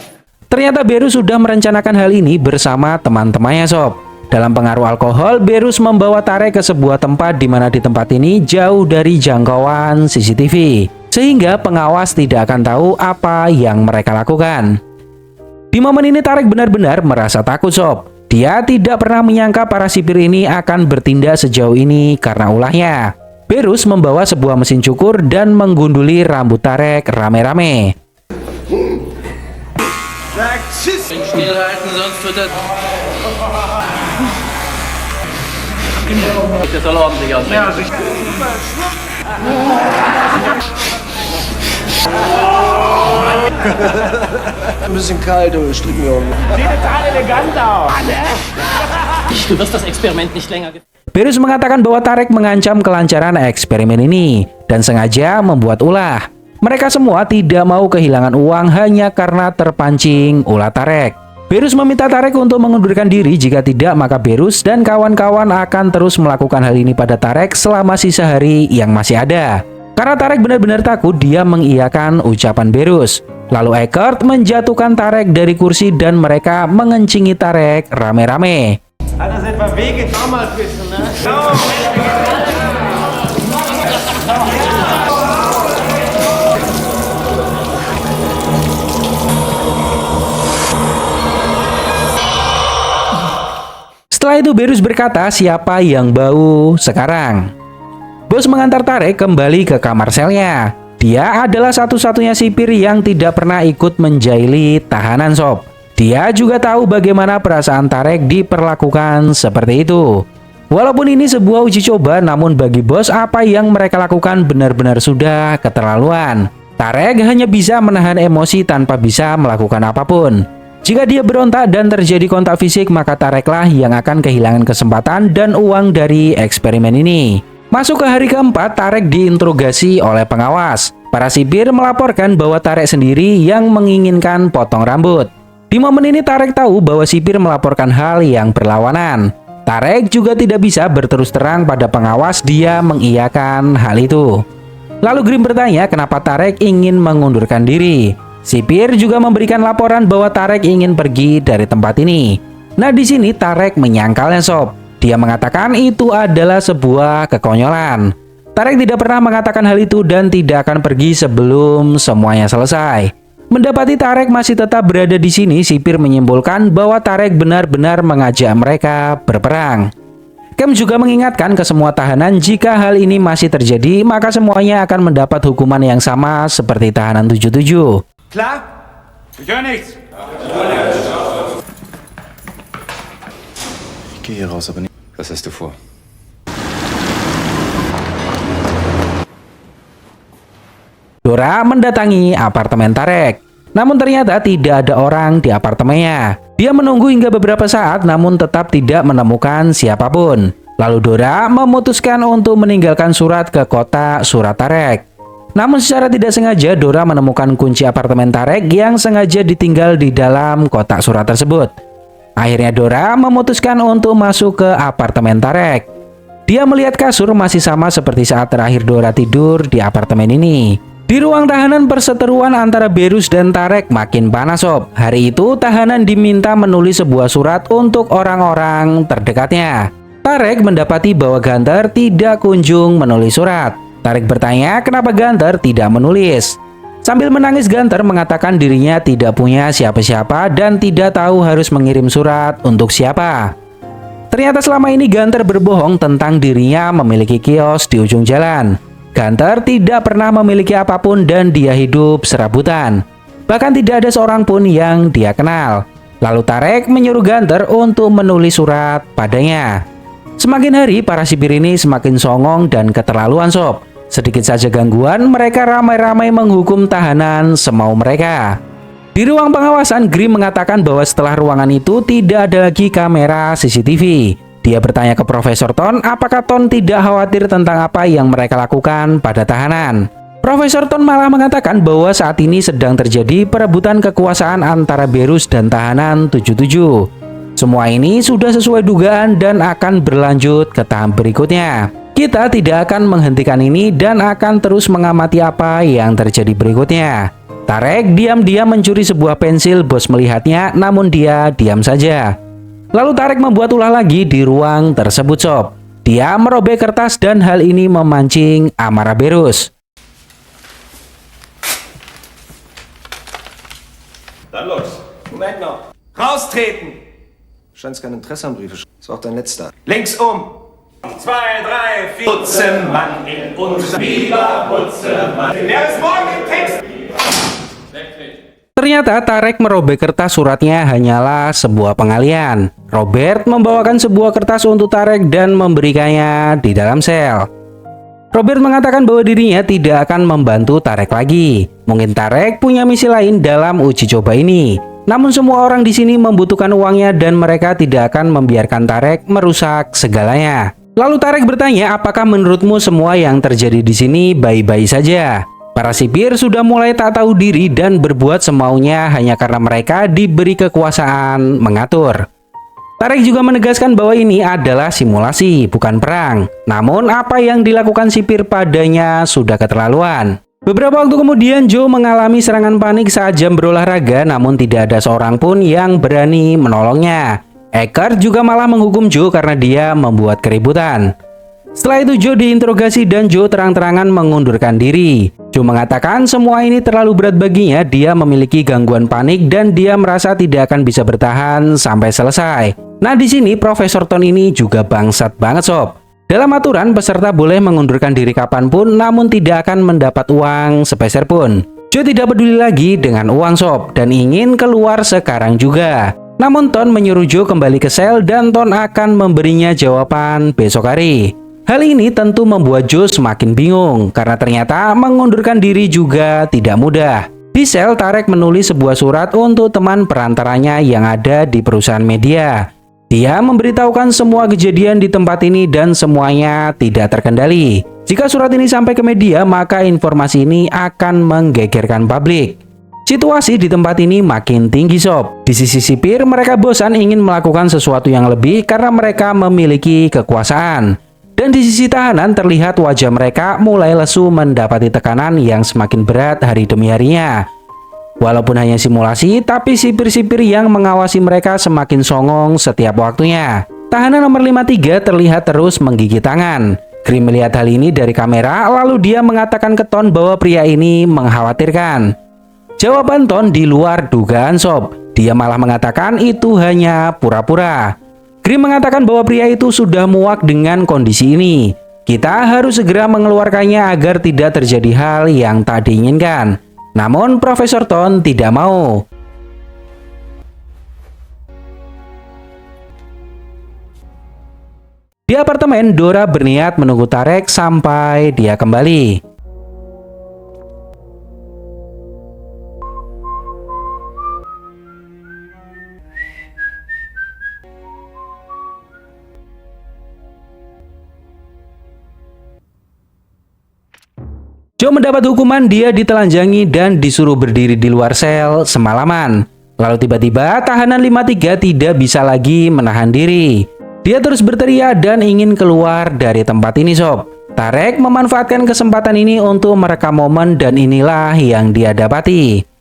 Ternyata Berus sudah merencanakan hal ini bersama teman-temannya sob. Dalam pengaruh alkohol, Berus membawa Tarek ke sebuah tempat di mana di tempat ini jauh dari jangkauan CCTV. Sehingga pengawas tidak akan tahu apa yang mereka lakukan. Di momen ini Tarek benar-benar merasa takut sob. Dia tidak pernah menyangka para sipir ini akan bertindak sejauh ini karena ulahnya. Berus membawa sebuah mesin cukur dan menggunduli rambut Tarek rame-rame. Stillhalten, sonst wird das... Das soll ordentlich aussehen. Ein bisschen kalt, du strick mir um. Sieht total elegant aus. Du wirst das Experiment nicht länger... Berus mengatakan bahwa Tarek mengancam kelancaran eksperimen ini dan sengaja membuat ulah. Mereka semua tidak mau kehilangan uang hanya karena terpancing ulah Tarek. Berus meminta Tarek untuk mengundurkan diri, jika tidak maka Berus dan kawan-kawan akan terus melakukan hal ini pada Tarek selama sisa hari yang masih ada. Karena Tarek benar-benar takut, dia mengiyakan ucapan Berus. Lalu Eckert menjatuhkan Tarek dari kursi dan mereka mengencingi Tarek rame-rame. Hat das etwa wehgetan? Mal bisschen, ne? Setelah itu Berus berkata, siapa yang bau sekarang? Bos mengantar Tarek kembali ke kamar selnya. Dia adalah satu-satunya sipir yang tidak pernah ikut menjaili tahanan sob. Dia juga tahu bagaimana perasaan Tarek diperlakukan seperti itu. Walaupun ini sebuah uji coba, namun bagi bos apa yang mereka lakukan benar-benar sudah keterlaluan. Tarek hanya bisa menahan emosi tanpa bisa melakukan apapun. Jika dia berontak dan terjadi kontak fisik, maka Tareklah yang akan kehilangan kesempatan dan uang dari eksperimen ini. Masuk ke hari keempat, Tarek diinterogasi oleh pengawas. Para sipir melaporkan bahwa Tarek sendiri yang menginginkan potong rambut. Di momen ini Tarek tahu bahwa sipir melaporkan hal yang berlawanan. Tarek juga tidak bisa berterus terang pada pengawas dia mengiyakan hal itu. Lalu Grimm bertanya kenapa Tarek ingin mengundurkan diri. Sipir juga memberikan laporan bahwa Tarek ingin pergi dari tempat ini. Nah, di sini Tarek menyangkalnya sob. Dia mengatakan itu adalah sebuah kekonyolan. Tarek tidak pernah mengatakan hal itu dan tidak akan pergi sebelum semuanya selesai. Mendapati Tarek masih tetap berada di sini, sipir menyimpulkan bahwa Tarek benar-benar mengajak mereka berperang. Kem juga mengingatkan ke semua tahanan jika hal ini masih terjadi, maka semuanya akan mendapat hukuman yang sama seperti tahanan 77. Klar? Ich höre nichts. Ich gehe hier raus, aber nicht. Was hast du vor? Dora mendatangi apartemen Tarek. Namun ternyata tidak ada orang di apartemennya. Dia menunggu hingga beberapa saat namun tetap tidak menemukan siapapun. Lalu Dora memutuskan untuk meninggalkan surat ke kotak surat Tarek. Namun secara tidak sengaja Dora menemukan kunci apartemen Tarek yang sengaja ditinggal di dalam kotak surat tersebut. Akhirnya Dora memutuskan untuk masuk ke apartemen Tarek. Dia melihat kasur masih sama seperti saat terakhir Dora tidur di apartemen ini. Di ruang tahanan, perseteruan antara Berus dan Tarek makin panas sob. Hari itu tahanan diminta menulis sebuah surat untuk orang-orang terdekatnya. Tarek mendapati bahwa Gunter tidak kunjung menulis surat. Tarek bertanya kenapa Gunter tidak menulis. Sambil menangis Gunter mengatakan dirinya tidak punya siapa-siapa dan tidak tahu harus mengirim surat untuk siapa. Ternyata selama ini Gunter berbohong tentang dirinya memiliki kios di ujung jalan. Gunter tidak pernah memiliki apapun dan dia hidup serabutan. Bahkan tidak ada seorang pun yang dia kenal. Lalu Tarek menyuruh Gunter untuk menulis surat padanya. Semakin hari para sipir ini semakin songong dan keterlaluan sob. Sedikit saja gangguan, mereka ramai-ramai menghukum tahanan semau mereka. Di ruang pengawasan, Grimm mengatakan bahwa setelah ruangan itu tidak ada lagi kamera CCTV. Dia bertanya ke Profesor Ton apakah Ton tidak khawatir tentang apa yang mereka lakukan pada tahanan. Profesor Ton malah mengatakan bahwa saat ini sedang terjadi perebutan kekuasaan antara Berus dan tahanan 77. Semua ini sudah sesuai dugaan dan akan berlanjut ke tahap berikutnya. Kita tidak akan menghentikan ini dan akan terus mengamati apa yang terjadi berikutnya. Tarek diam-diam mencuri sebuah pensil, bos melihatnya namun dia diam saja. Lalu Tarek membuat ulah lagi di ruang tersebut sob. Dia merobek kertas dan hal ini memancing amarah Berus. Dann los. Moment noch. Raustreten! Du scheinst kein Interesse am Brief. Das war auch dein letzter. Links um. 2, 3, 4. Putzemann in unser Viva Putzemann. Wer ist morgen im Text? Ternyata Tarek merobek kertas suratnya hanyalah sebuah pengalian. Robert membawakan sebuah kertas untuk Tarek dan memberikannya di dalam sel. Robert mengatakan bahwa dirinya tidak akan membantu Tarek lagi. Mungkin Tarek punya misi lain dalam uji coba ini. Namun semua orang di sini membutuhkan uangnya dan mereka tidak akan membiarkan Tarek merusak segalanya. Lalu Tarek bertanya, apakah menurutmu semua yang terjadi di sini baik-baik saja? Para sipir sudah mulai tak tahu diri dan berbuat semaunya hanya karena mereka diberi kekuasaan mengatur. Tarek juga menegaskan bahwa ini adalah simulasi, bukan perang. Namun apa yang dilakukan sipir padanya sudah keterlaluan. Beberapa waktu kemudian Joe mengalami serangan panik saat jam berolahraga, namun tidak ada seorang pun yang berani menolongnya. Eckhart juga malah menghukum Joe karena dia membuat keributan. Setelah itu Joe diinterogasi dan Joe terang-terangan mengundurkan diri. Joe mengatakan semua ini terlalu berat baginya, dia memiliki gangguan panik dan dia merasa tidak akan bisa bertahan sampai selesai. Nah di sini Profesor Ton ini juga bangsat banget sob. Dalam aturan peserta boleh mengundurkan diri kapanpun namun tidak akan mendapat uang sepeser pun. Joe tidak peduli lagi dengan uang sob dan ingin keluar sekarang juga. Namun Ton menyuruh Joe kembali ke sel dan Ton akan memberinya jawaban besok hari. Hal ini tentu membuat Joe semakin bingung karena ternyata mengundurkan diri juga tidak mudah. Di sel, Tarek menulis sebuah surat untuk teman perantaranya yang ada di perusahaan media. Dia memberitahukan semua kejadian di tempat ini dan semuanya tidak terkendali. Jika surat ini sampai ke media, maka informasi ini akan menggegerkan publik. Situasi di tempat ini makin tinggi sob. Di sisi sipir, mereka bosan ingin melakukan sesuatu yang lebih karena mereka memiliki kekuasaan. Dan di sisi tahanan terlihat wajah mereka mulai lesu mendapati tekanan yang semakin berat hari demi harinya. Walaupun hanya simulasi, tapi sipir-sipir yang mengawasi mereka semakin songong setiap waktunya. Tahanan nomor 53 terlihat terus menggigit tangan. Grim melihat hal ini dari kamera, lalu dia mengatakan ke Ton bahwa pria ini mengkhawatirkan. Jawaban Ton di luar dugaan sob. Dia malah mengatakan itu hanya pura-pura. Grim mengatakan bahwa pria itu sudah muak dengan kondisi ini. Kita harus segera mengeluarkannya agar tidak terjadi hal yang tak diinginkan. Namun Profesor Ton tidak mau. Di apartemen, Dora berniat menunggu Tarek sampai dia kembali. Joe mendapat hukuman, dia ditelanjangi dan disuruh berdiri di luar sel semalaman. Lalu tiba-tiba tahanan 53 tidak bisa lagi menahan diri. Dia terus berteriak dan ingin keluar dari tempat ini sob. Tarek memanfaatkan kesempatan ini untuk merekam momen dan inilah yang dia dapati.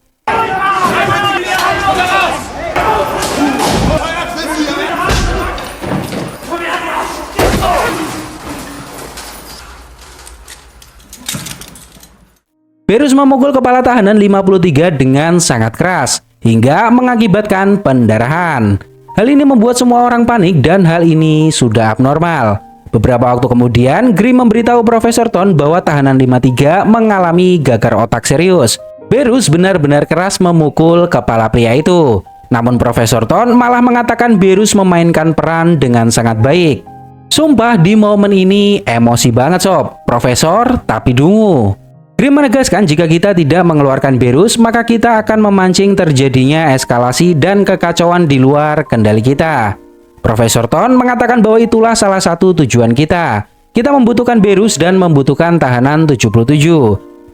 Berus memukul kepala tahanan 53 dengan sangat keras, hingga mengakibatkan pendarahan. Hal ini membuat semua orang panik dan hal ini sudah abnormal. Beberapa waktu kemudian, Grim memberitahu Profesor Ton bahwa tahanan 53 mengalami gagar otak serius. Berus benar-benar keras memukul kepala pria itu. Namun Profesor Ton malah mengatakan Berus memainkan peran dengan sangat baik. Sumpah di momen ini emosi banget sob. Profesor tapi dungu. Grim menegaskan jika kita tidak mengeluarkan Berus, maka kita akan memancing terjadinya eskalasi dan kekacauan di luar kendali kita. Profesor Ton mengatakan bahwa itulah salah satu tujuan kita. Kita membutuhkan Berus dan membutuhkan tahanan 77.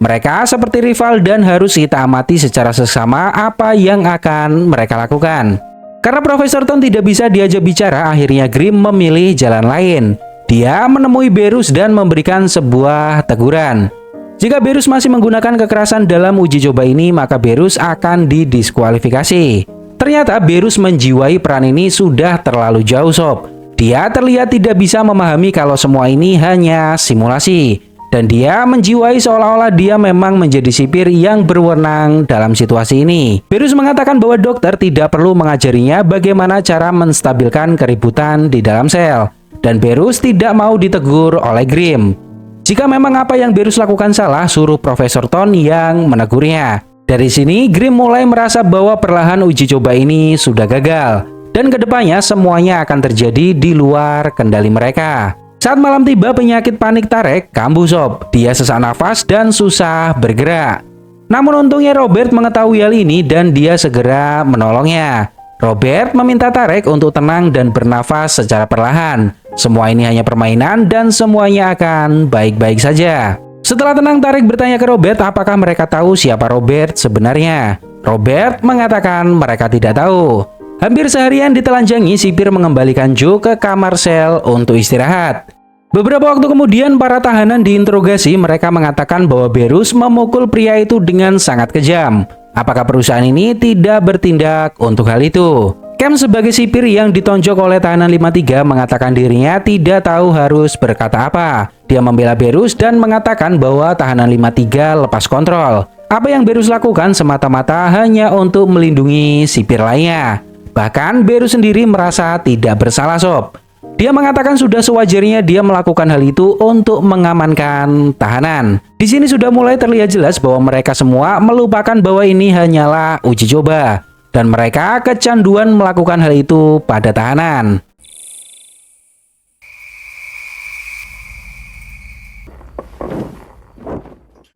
Mereka seperti rival dan harus kita amati secara seksama apa yang akan mereka lakukan. Karena Profesor Ton tidak bisa diajak bicara, akhirnya Grim memilih jalan lain. Dia menemui Berus dan memberikan sebuah teguran. Jika Berus masih menggunakan kekerasan dalam uji coba ini, maka Berus akan didiskualifikasi. Ternyata Berus menjiwai peran ini sudah terlalu jauh sob. Dia terlihat tidak bisa memahami kalau semua ini hanya simulasi. Dan dia menjiwai seolah-olah dia memang menjadi sipir yang berwenang dalam situasi ini. Berus mengatakan bahwa dokter tidak perlu mengajarinya bagaimana cara menstabilkan keributan di dalam sel. Dan Berus tidak mau ditegur oleh Grim. Jika memang apa yang Berus lakukan salah, suruh Profesor Ton yang menegurnya. Dari sini, Grim mulai merasa bahwa perlahan uji coba ini sudah gagal. Dan kedepannya semuanya akan terjadi di luar kendali mereka. Saat malam tiba, penyakit panik Tarek kambuh sob. Dia sesak nafas dan susah bergerak. Namun untungnya Robert mengetahui hal ini dan dia segera menolongnya. Robert meminta Tarek untuk tenang dan bernafas secara perlahan. Semua ini hanya permainan dan semuanya akan baik-baik saja. Setelah tenang, Tarek bertanya ke Robert apakah mereka tahu siapa Robert sebenarnya. Robert mengatakan mereka tidak tahu. Hampir seharian ditelanjangi, sipir mengembalikan Joe ke kamar sel untuk istirahat. Beberapa waktu kemudian para tahanan diinterogasi, mereka mengatakan bahwa Berus memukul pria itu dengan sangat kejam. Apakah perusahaan ini tidak bertindak untuk hal itu? Cam sebagai sipir yang ditonjok oleh tahanan 53 mengatakan dirinya tidak tahu harus berkata apa. Dia membela Berus dan mengatakan bahwa tahanan 53 lepas kontrol. Apa yang Berus lakukan semata-mata hanya untuk melindungi sipir lainnya. Bahkan Berus sendiri merasa tidak bersalah sob. Dia mengatakan sudah sewajarnya dia melakukan hal itu untuk mengamankan tahanan. Di sini sudah mulai terlihat jelas bahwa mereka semua melupakan bahwa ini hanyalah uji coba. Dan mereka kecanduan melakukan hal itu pada tahanan.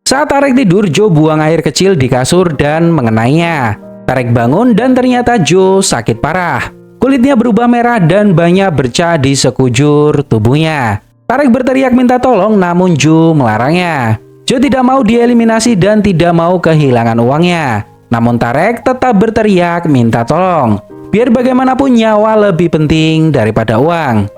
Saat Tarek tidur, Joe buang air kecil di kasur dan mengenainya. Tarek bangun dan ternyata Joe sakit parah. Kulitnya berubah merah dan banyak bercak di sekujur tubuhnya. Tarek berteriak minta tolong, namun Joe melarangnya. Joe tidak mau dieliminasi dan tidak mau kehilangan uangnya. Namun Tarek tetap berteriak minta tolong. Biar bagaimanapun nyawa lebih penting daripada uang.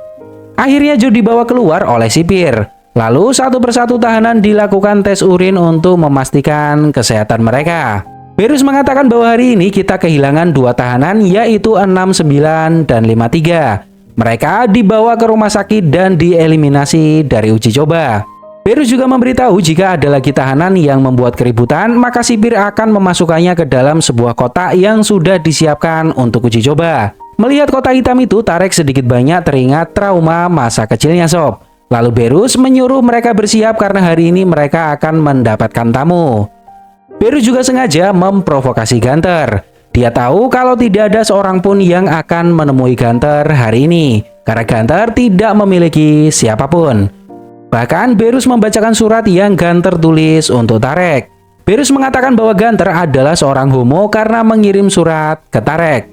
Akhirnya Joe dibawa keluar oleh sipir. Lalu satu persatu tahanan dilakukan tes urin untuk memastikan kesehatan mereka. Berus mengatakan bahwa hari ini kita kehilangan 2 tahanan, yaitu 69 dan 53. Mereka dibawa ke rumah sakit dan dieliminasi dari uji coba. Berus juga memberitahu jika ada lagi tahanan yang membuat keributan, maka sipir akan memasukkannya ke dalam sebuah kotak yang sudah disiapkan untuk uji coba. Melihat kotak hitam itu, Tarek sedikit banyak teringat trauma masa kecilnya sob. Lalu Berus menyuruh mereka bersiap karena hari ini mereka akan mendapatkan tamu. Berus juga sengaja memprovokasi Gunter. Dia tahu kalau tidak ada seorang pun yang akan menemui Gunter hari ini, karena Gunter tidak memiliki siapapun. Bahkan Berus membacakan surat yang Gunter tulis untuk Tarek. Berus mengatakan bahwa Gunter adalah seorang homo karena mengirim surat ke Tarek.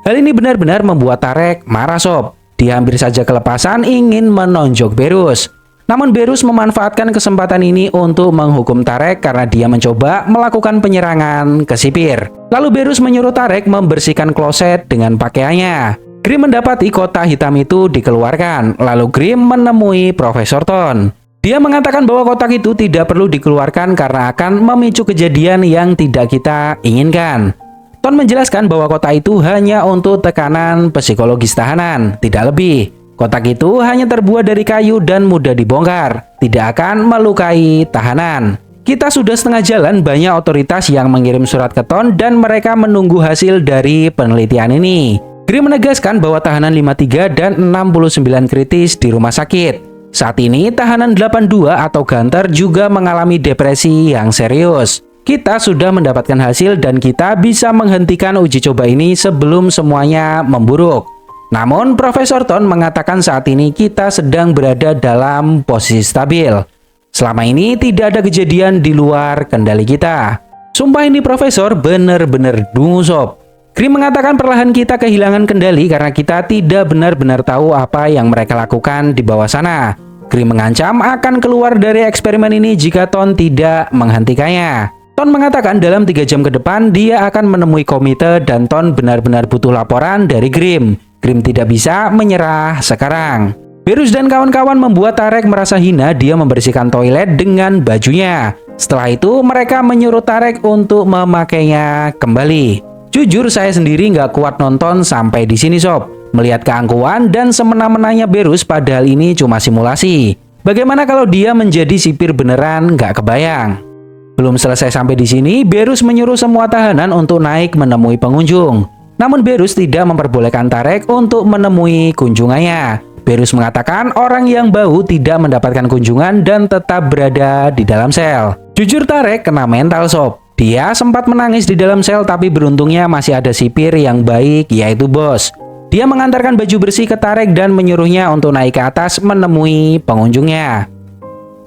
Hal ini benar-benar membuat Tarek marah sob. Dia hampir saja kelepasan ingin menonjok Berus. Namun Berus memanfaatkan kesempatan ini untuk menghukum Tarek karena dia mencoba melakukan penyerangan ke sipir. Lalu Berus menyuruh Tarek membersihkan kloset dengan pakaiannya. Grim mendapati kotak hitam itu dikeluarkan. Lalu Grim menemui Profesor Ton. Dia mengatakan bahwa kotak itu tidak perlu dikeluarkan karena akan memicu kejadian yang tidak kita inginkan. Ton menjelaskan bahwa kotak itu hanya untuk tekanan psikologis tahanan, tidak lebih. Kotak itu hanya terbuat dari kayu dan mudah dibongkar, tidak akan melukai tahanan. Kita sudah setengah jalan, banyak otoritas yang mengirim surat ke Ton dan mereka menunggu hasil dari penelitian ini. Grim menegaskan bahwa tahanan 53 dan 69 kritis di rumah sakit. Saat ini tahanan 82 atau Gunter juga mengalami depresi yang serius. Kita sudah mendapatkan hasil dan kita bisa menghentikan uji coba ini sebelum semuanya memburuk. Namun Profesor Ton mengatakan saat ini kita sedang berada dalam posisi stabil. Selama ini tidak ada kejadian di luar kendali kita. Sumpah ini Profesor bener-bener dungu sob. Grim mengatakan perlahan kita kehilangan kendali karena kita tidak benar-benar tahu apa yang mereka lakukan di bawah sana. Grim mengancam akan keluar dari eksperimen ini jika Ton tidak menghentikannya. Ton mengatakan dalam 3 jam ke depan dia akan menemui komite dan Ton benar-benar butuh laporan dari Grim. Grim tidak bisa menyerah sekarang. Berus dan kawan-kawan membuat Tarek merasa hina. Dia membersihkan toilet dengan bajunya. Setelah itu mereka menyuruh Tarek untuk memakainya kembali. Jujur saya sendiri nggak kuat nonton sampai di sini sob. Melihat keangkuhan dan semena-menanya Berus padahal ini cuma simulasi. Bagaimana kalau dia menjadi sipir beneran, nggak kebayang. Belum selesai sampai di sini, Berus menyuruh semua tahanan untuk naik menemui pengunjung. Namun Berus tidak memperbolehkan Tarek untuk menemui kunjungannya. Berus mengatakan orang yang bau tidak mendapatkan kunjungan dan tetap berada di dalam sel. Jujur Tarek kena mental sob. Dia sempat menangis di dalam sel tapi beruntungnya masih ada sipir yang baik yaitu Bos. Dia mengantarkan baju bersih ke Tarek dan menyuruhnya untuk naik ke atas menemui pengunjungnya.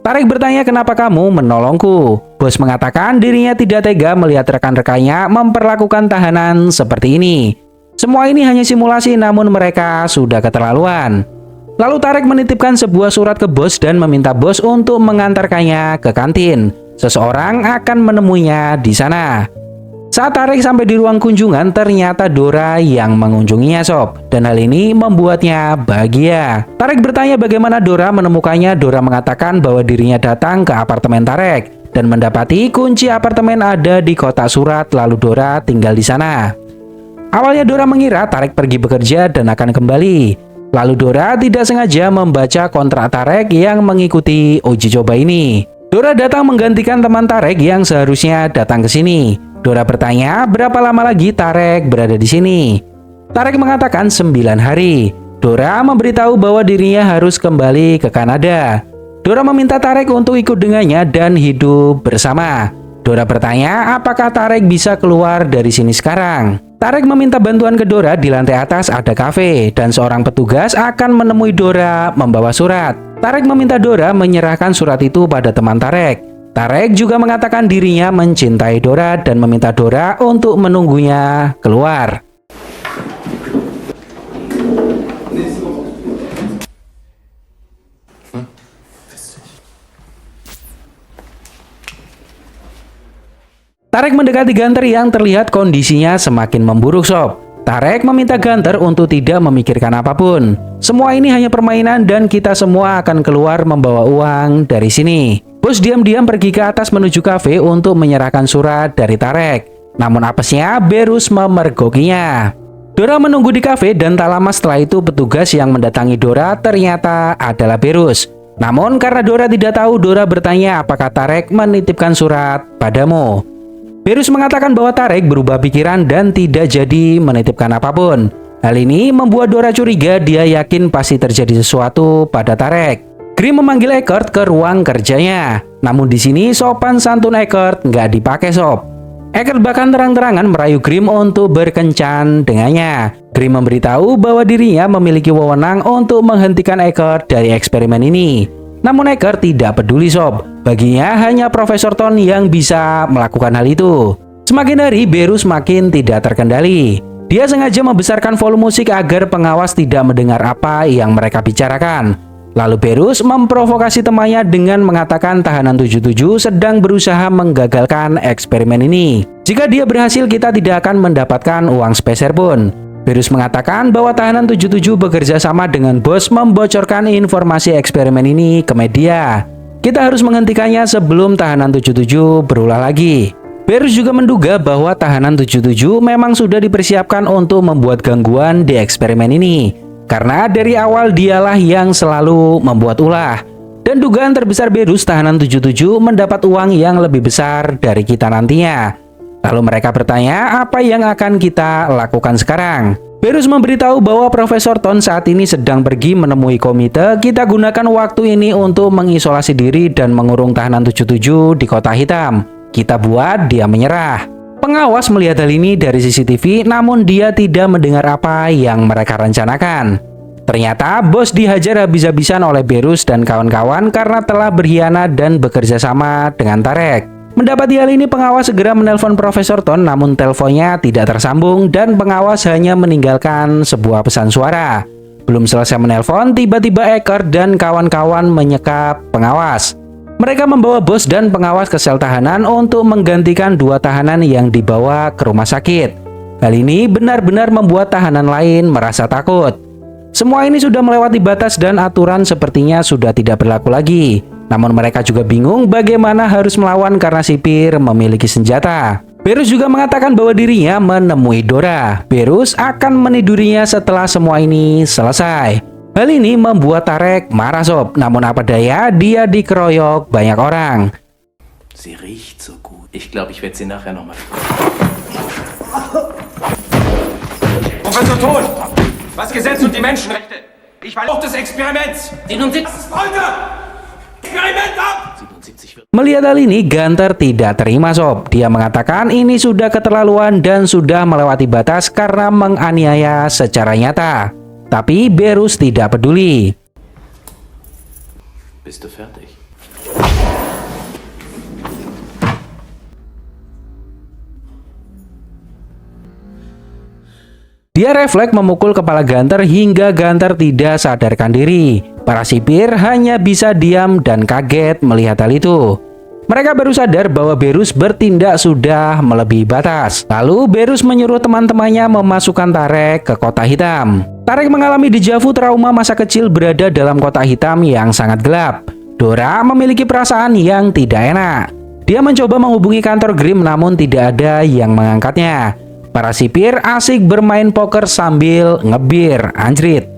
Tarek bertanya kenapa kamu menolongku. Bos mengatakan dirinya tidak tega melihat rekan-rekannya memperlakukan tahanan seperti ini. Semua ini hanya simulasi namun mereka sudah keterlaluan. Lalu Tarek menitipkan sebuah surat ke Bos dan meminta Bos untuk mengantarkannya ke kantin. Seseorang akan menemuinya di sana. Saat Tarek sampai di ruang kunjungan, ternyata Dora yang mengunjunginya sob. Dan hal ini membuatnya bahagia. Tarek bertanya bagaimana Dora menemukannya. Dora mengatakan bahwa dirinya datang ke apartemen Tarek dan mendapati kunci apartemen ada di kotak surat, lalu Dora tinggal di sana. Awalnya Dora mengira Tarek pergi bekerja dan akan kembali. Lalu Dora tidak sengaja membaca kontrak Tarek yang mengikuti uji coba ini. Dora datang menggantikan teman Tarek yang seharusnya datang ke sini. Dora bertanya berapa lama lagi Tarek berada di sini. Tarek mengatakan 9 hari. Dora memberitahu bahwa dirinya harus kembali ke Kanada. Dora meminta Tarek untuk ikut dengannya dan hidup bersama. Dora bertanya apakah Tarek bisa keluar dari sini sekarang. Tarek meminta bantuan ke Dora. Di lantai atas ada kafe dan seorang petugas akan menemui Dora membawa surat. Tarek meminta Dora menyerahkan surat itu pada teman Tarek. Tarek juga mengatakan dirinya mencintai Dora dan meminta Dora untuk menunggunya keluar. Tarek mendekati Gunter yang terlihat kondisinya semakin memburuk sob. Tarek meminta Gunter untuk tidak memikirkan apapun. Semua ini hanya permainan dan kita semua akan keluar membawa uang dari sini. Bos diam-diam pergi ke atas menuju kafe untuk menyerahkan surat dari Tarek. Namun apesnya Berus memergokinya. Dora menunggu di kafe dan tak lama setelah itu petugas yang mendatangi Dora ternyata adalah Berus. Namun karena Dora tidak tahu, Dora bertanya apakah Tarek menitipkan surat padamu. Berus mengatakan bahwa Tarek berubah pikiran dan tidak jadi menitipkan apapun. Hal ini membuat Dora curiga, dia yakin pasti terjadi sesuatu pada Tarek. Grimm memanggil Eckert ke ruang kerjanya. Namun di sini sopan santun Eckert nggak dipakai sob. Eckert bahkan terang-terangan merayu Grimm untuk berkencan dengannya. Grimm memberitahu bahwa dirinya memiliki wewenang untuk menghentikan Eckert dari eksperimen ini. Namun Eckert tidak peduli sob. Baginya hanya Profesor Ton yang bisa melakukan hal itu. Semakin hari Berus makin tidak terkendali. Dia sengaja membesarkan volume musik agar pengawas tidak mendengar apa yang mereka bicarakan. Lalu Berus memprovokasi temannya dengan mengatakan tahanan 77 sedang berusaha menggagalkan eksperimen ini. Jika dia berhasil, kita tidak akan mendapatkan uang sepeser pun. Berus mengatakan bahwa tahanan 77 bekerja sama dengan bos membocorkan informasi eksperimen ini ke media. Kita harus menghentikannya sebelum tahanan 77 berulah lagi. Berus juga menduga bahwa tahanan 77 memang sudah dipersiapkan untuk membuat gangguan di eksperimen ini. Karena dari awal dialah yang selalu membuat ulah. Dan dugaan terbesar Berus, tahanan 77 mendapat uang yang lebih besar dari kita nantinya. Lalu mereka bertanya apa yang akan kita lakukan sekarang. Berus memberitahu bahwa Profesor Ton saat ini sedang pergi menemui komite. Kita gunakan waktu ini untuk mengisolasi diri dan mengurung tahanan 77 di Kota Hitam. Kita buat dia menyerah. Pengawas melihat hal ini dari CCTV, namun dia tidak mendengar apa yang mereka rencanakan. Ternyata bos dihajar habis-habisan oleh Berus dan kawan-kawan karena telah berkhianat dan bekerja sama dengan Tarek. Mendapati hal ini, pengawas segera menelpon Profesor Ton, namun teleponnya tidak tersambung dan pengawas hanya meninggalkan sebuah pesan suara. Belum selesai menelpon, tiba-tiba Eckert dan kawan-kawan menyekap pengawas. Mereka membawa bos dan pengawas ke sel tahanan untuk menggantikan dua tahanan yang dibawa ke rumah sakit. Hal ini benar-benar membuat tahanan lain merasa takut. Semua ini sudah melewati batas dan aturan sepertinya sudah tidak berlaku lagi. Namun mereka juga bingung bagaimana harus melawan karena sipir memiliki senjata. Berus juga mengatakan bahwa dirinya menemui Dora. Berus akan menidurinya setelah semua ini selesai. Hal ini membuat Tarek marah sob. Namun apa daya, dia dikeroyok banyak orang. Sie riecht so gut. Ich glaube, ich werde sie nachher noch mal. Professor Ton, was Gesetz und die Menschenrechte? Ich war auch des Experiments. 77. Das ist Folter! Experiment ab! 77 wird. Melihat hal ini, Gunter tidak terima sob. Dia mengatakan ini sudah keterlaluan dan sudah melewati batas karena menganiaya secara nyata. Tapi Berus tidak peduli. Bist du fertig? Dia refleks memukul kepala Gunter hingga Gunter tidak sadarkan diri. Para sipir hanya bisa diam dan kaget melihat hal itu. Mereka baru sadar bahwa Berus bertindak sudah melebihi batas. Lalu Berus menyuruh teman-temannya memasukkan Tarek ke Kota Hitam. Tarek mengalami dejavu trauma masa kecil berada dalam Kota Hitam yang sangat gelap. Dora memiliki perasaan yang tidak enak. Dia mencoba menghubungi kantor Grimm namun tidak ada yang mengangkatnya. Para sipir asik bermain poker sambil ngebir, anjrit.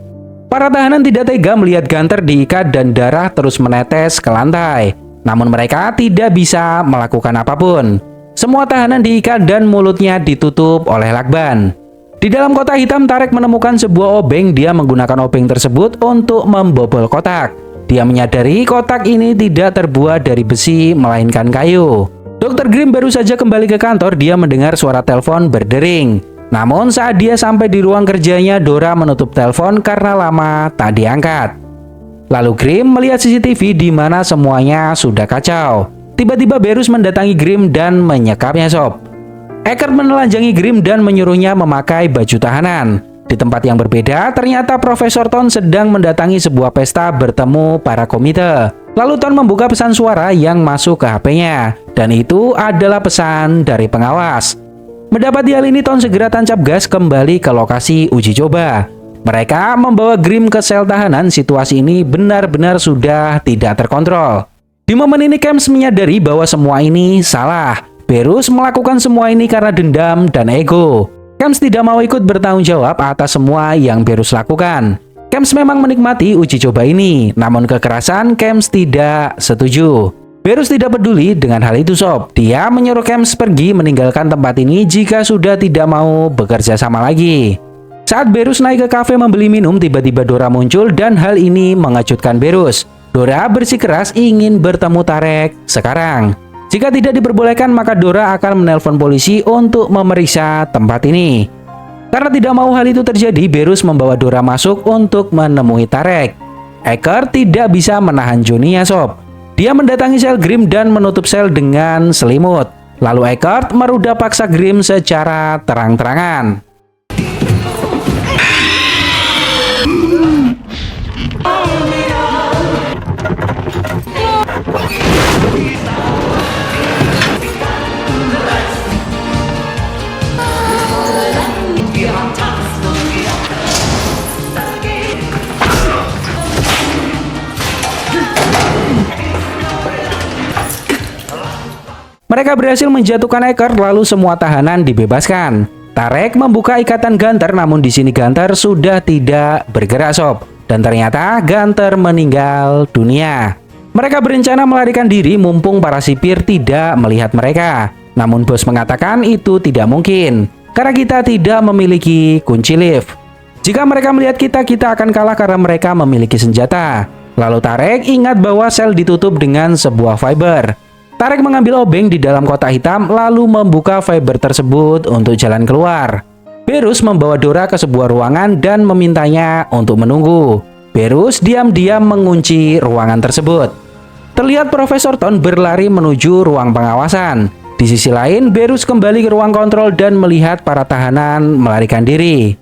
Para tahanan tidak tega melihat Gunter diikat dan darah terus menetes ke lantai. Namun mereka tidak bisa melakukan apapun. Semua tahanan diikat dan mulutnya ditutup oleh lakban. Di dalam Kota Hitam, Tarek menemukan sebuah obeng. Dia menggunakan obeng tersebut untuk membobol kotak. Dia menyadari kotak ini tidak terbuat dari besi, melainkan kayu. Dr. Grimm baru saja kembali ke kantor. Dia mendengar suara telepon berdering. Namun saat dia sampai di ruang kerjanya, Dora menutup telepon karena lama tak diangkat. Lalu Grimm melihat CCTV di mana semuanya sudah kacau. Tiba-tiba Berus mendatangi Grimm dan menyekapnya sob. Eckert menelanjangi Grimm dan menyuruhnya memakai baju tahanan. Di tempat yang berbeda, ternyata Profesor Ton sedang mendatangi sebuah pesta bertemu para komite. Lalu Ton membuka pesan suara yang masuk ke HP-nya, dan itu adalah pesan dari pengawas. Mendapati hal ini, Ton segera tancap gas kembali ke lokasi uji coba. Mereka membawa Grimm ke sel tahanan. Situasi ini benar-benar sudah tidak terkontrol. Di momen ini Kems menyadari bahwa semua ini salah. Berus melakukan semua ini karena dendam dan ego. Kems tidak mau ikut bertanggung jawab atas semua yang Berus lakukan. Kems memang menikmati uji coba ini, namun kekerasan Kems tidak setuju. Berus tidak peduli dengan hal itu sob. Dia menyuruh Kems pergi meninggalkan tempat ini jika sudah tidak mau bekerja sama lagi. Saat Berus naik ke kafe membeli minum, tiba-tiba Dora muncul dan hal ini mengejutkan Berus. Dora bersikeras ingin bertemu Tarek sekarang. Jika tidak diperbolehkan, maka Dora akan menelpon polisi untuk memeriksa tempat ini. Karena tidak mau hal itu terjadi, Berus membawa Dora masuk untuk menemui Tarek. Eckert tidak bisa menahan Johnny ya sob. Dia mendatangi sel Grimm dan menutup sel dengan selimut. Lalu Eckert merudah paksa Grimm secara terang-terangan. Mereka berhasil menjatuhkan Eckert, lalu semua tahanan dibebaskan. Tarek membuka ikatan Gunter, namun di sini Gunter sudah tidak bergerak sob. Dan ternyata Gunter meninggal dunia. Mereka berencana melarikan diri mumpung para sipir tidak melihat mereka. Namun bos mengatakan itu tidak mungkin, karena kita tidak memiliki kunci lift. Jika mereka melihat kita, kita akan kalah karena mereka memiliki senjata. Lalu Tarek ingat bahwa sel ditutup dengan sebuah fiber. Tarek mengambil obeng di dalam kotak hitam lalu membuka fiber tersebut untuk jalan keluar. Berus membawa Dora ke sebuah ruangan dan memintanya untuk menunggu. Berus diam-diam mengunci ruangan tersebut. Terlihat Profesor Ton berlari menuju ruang pengawasan. Di sisi lain, Berus kembali ke ruang kontrol dan melihat para tahanan melarikan diri.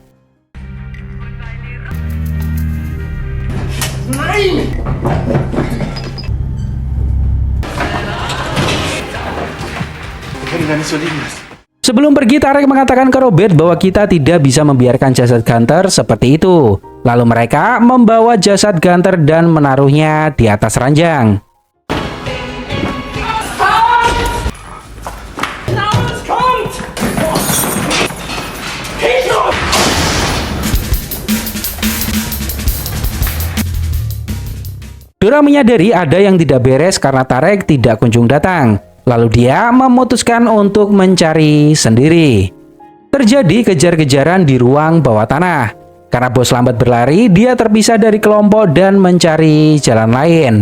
Sebelum pergi, Tarek mengatakan ke Robert bahwa kita tidak bisa membiarkan jasad Gunter seperti itu. Lalu mereka membawa jasad Gunter dan menaruhnya di atas ranjang. Dora menyadari ada yang tidak beres karena Tarek tidak kunjung datang. Lalu dia memutuskan untuk mencari sendiri. Terjadi kejar-kejaran di ruang bawah tanah. Karena bos lambat berlari, dia terpisah dari kelompok dan mencari jalan lain.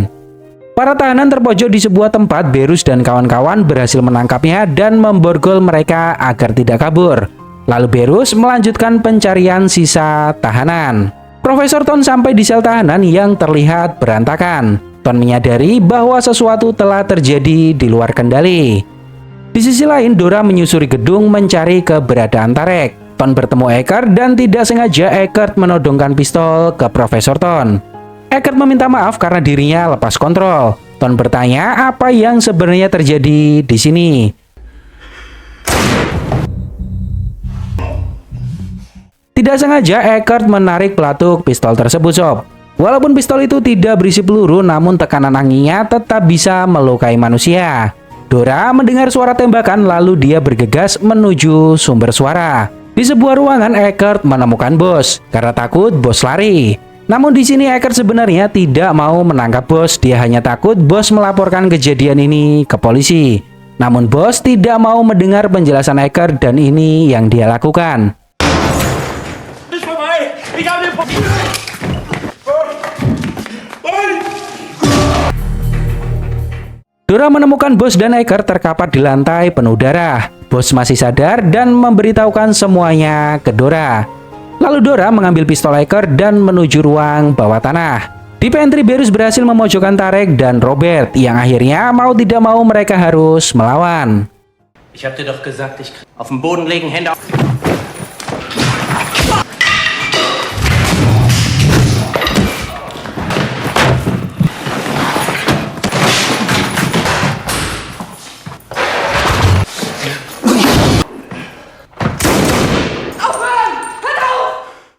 Para tahanan terpojok di sebuah tempat. Berus dan kawan-kawan berhasil menangkapnya dan memborgol mereka agar tidak kabur. Lalu Berus melanjutkan pencarian sisa tahanan. Profesor Ton sampai di sel tahanan yang terlihat berantakan. Ton menyadari bahwa sesuatu telah terjadi di luar kendali. Di sisi lain, Dora menyusuri gedung mencari keberadaan Tarek. Ton bertemu Eckert dan tidak sengaja Eckert menodongkan pistol ke Profesor Ton. Eckert meminta maaf karena dirinya lepas kontrol. Ton bertanya apa yang sebenarnya terjadi di sini. Tidak sengaja Eckert menarik pelatuk pistol tersebut sob. Walaupun pistol itu tidak berisi peluru, namun tekanan anginnya tetap bisa melukai manusia. Dora mendengar suara tembakan lalu dia bergegas menuju sumber suara. Di sebuah ruangan Eckert menemukan bos. Karena takut, bos lari. Namun di sini Eckert sebenarnya tidak mau menangkap bos. Dia hanya takut bos melaporkan kejadian ini ke polisi. Namun bos tidak mau mendengar penjelasan Eckert dan ini yang dia lakukan. Dora menemukan bos dan Eckert terkapar di lantai penuh darah. Bos masih sadar dan memberitahukan semuanya ke Dora. Lalu Dora mengambil pistol Eckert dan menuju ruang bawah tanah. Di pantry, Berus berhasil memojokkan Tarek dan Robert yang akhirnya mau tidak mau mereka harus melawan. Ich hab dir doch gesagt, ich auf den Boden legen, Hände auf.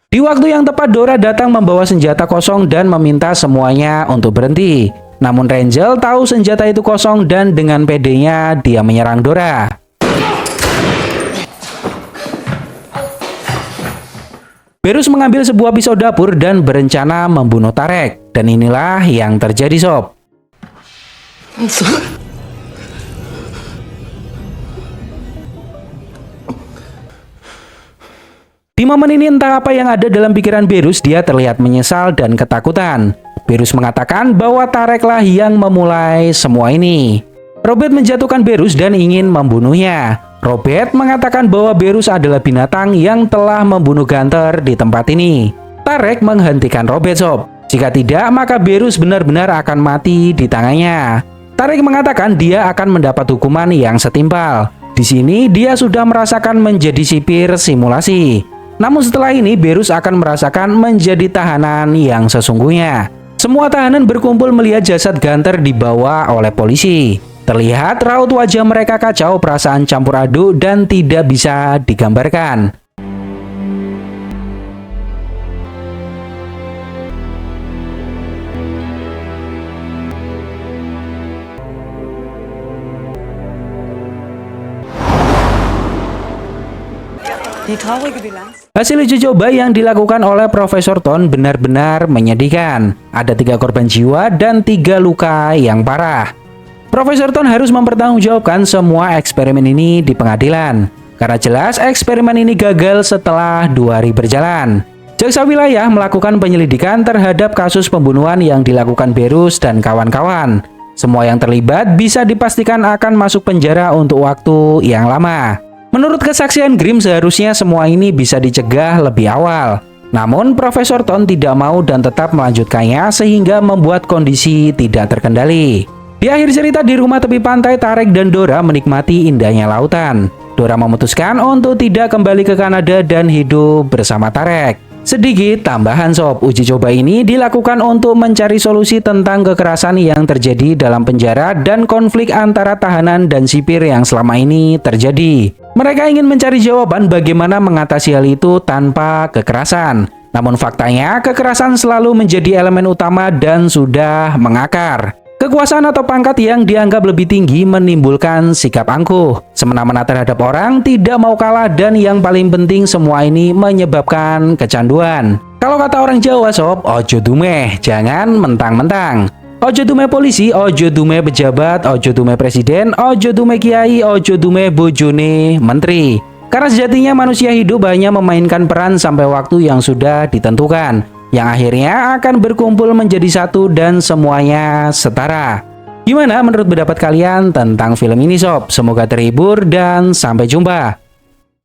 Di waktu yang tepat, Dora datang membawa senjata kosong dan meminta semuanya untuk berhenti. Namun Rangel tahu senjata itu kosong dan dengan pedenya dia menyerang Dora. Berus mengambil sebuah pisau dapur dan berencana membunuh Tarek. Dan inilah yang terjadi, Sob. Di momen ini entah apa yang ada dalam pikiran Berus, dia terlihat menyesal dan ketakutan. Berus mengatakan bahwa Tareklah yang memulai semua ini. Robert menjatuhkan Berus dan ingin membunuhnya. Robert mengatakan bahwa Berus adalah binatang yang telah membunuh Gunter di tempat ini. Tarek menghentikan Robert, Sob. Jika tidak, maka Berus benar-benar akan mati di tangannya. Tarek mengatakan dia akan mendapat hukuman yang setimpal. Di sini dia sudah merasakan menjadi sipir simulasi. Namun setelah ini Berus akan merasakan menjadi tahanan yang sesungguhnya. Semua tahanan berkumpul melihat jasad Gunter dibawa oleh polisi. Terlihat raut wajah mereka kacau, perasaan campur aduk dan tidak bisa digambarkan. Hasil uji coba yang dilakukan oleh Profesor Ton benar-benar menyedihkan. Ada 3 korban jiwa dan 3 luka yang parah. Profesor Ton harus mempertanggungjawabkan semua eksperimen ini di pengadilan. Karena jelas eksperimen ini gagal setelah 2 hari berjalan. Jaksa wilayah melakukan penyelidikan terhadap kasus pembunuhan yang dilakukan Berus dan kawan-kawan. Semua yang terlibat bisa dipastikan akan masuk penjara untuk waktu yang lama. Menurut kesaksian Grimm, seharusnya semua ini bisa dicegah lebih awal. Namun Profesor Ton tidak mau dan tetap melanjutkannya sehingga membuat kondisi tidak terkendali. Di akhir cerita, di rumah tepi pantai, Tarek dan Dora menikmati indahnya lautan. Dora memutuskan untuk tidak kembali ke Kanada dan hidup bersama Tarek. Sedikit tambahan, Sob, uji coba ini dilakukan untuk mencari solusi tentang kekerasan yang terjadi dalam penjara dan konflik antara tahanan dan sipir yang selama ini terjadi. Mereka ingin mencari jawaban bagaimana mengatasi hal itu tanpa kekerasan. Namun faktanya, kekerasan selalu menjadi elemen utama dan sudah mengakar. Kekuasaan atau pangkat yang dianggap lebih tinggi menimbulkan sikap angkuh, semena-mena terhadap orang, tidak mau kalah, dan yang paling penting semua ini menyebabkan kecanduan. Kalau kata orang Jawa, Sob, ojo dumeh, jangan mentang-mentang. Ojo dumeh polisi, ojo dumeh pejabat, ojo dumeh presiden, ojo dumeh kiai, ojo dumeh bojone menteri. Karena sejatinya manusia hidup hanya memainkan peran sampai waktu yang sudah ditentukan, yang akhirnya akan berkumpul menjadi satu dan semuanya setara. Gimana menurut pendapat kalian tentang film ini, Sob? Semoga terhibur dan sampai jumpa.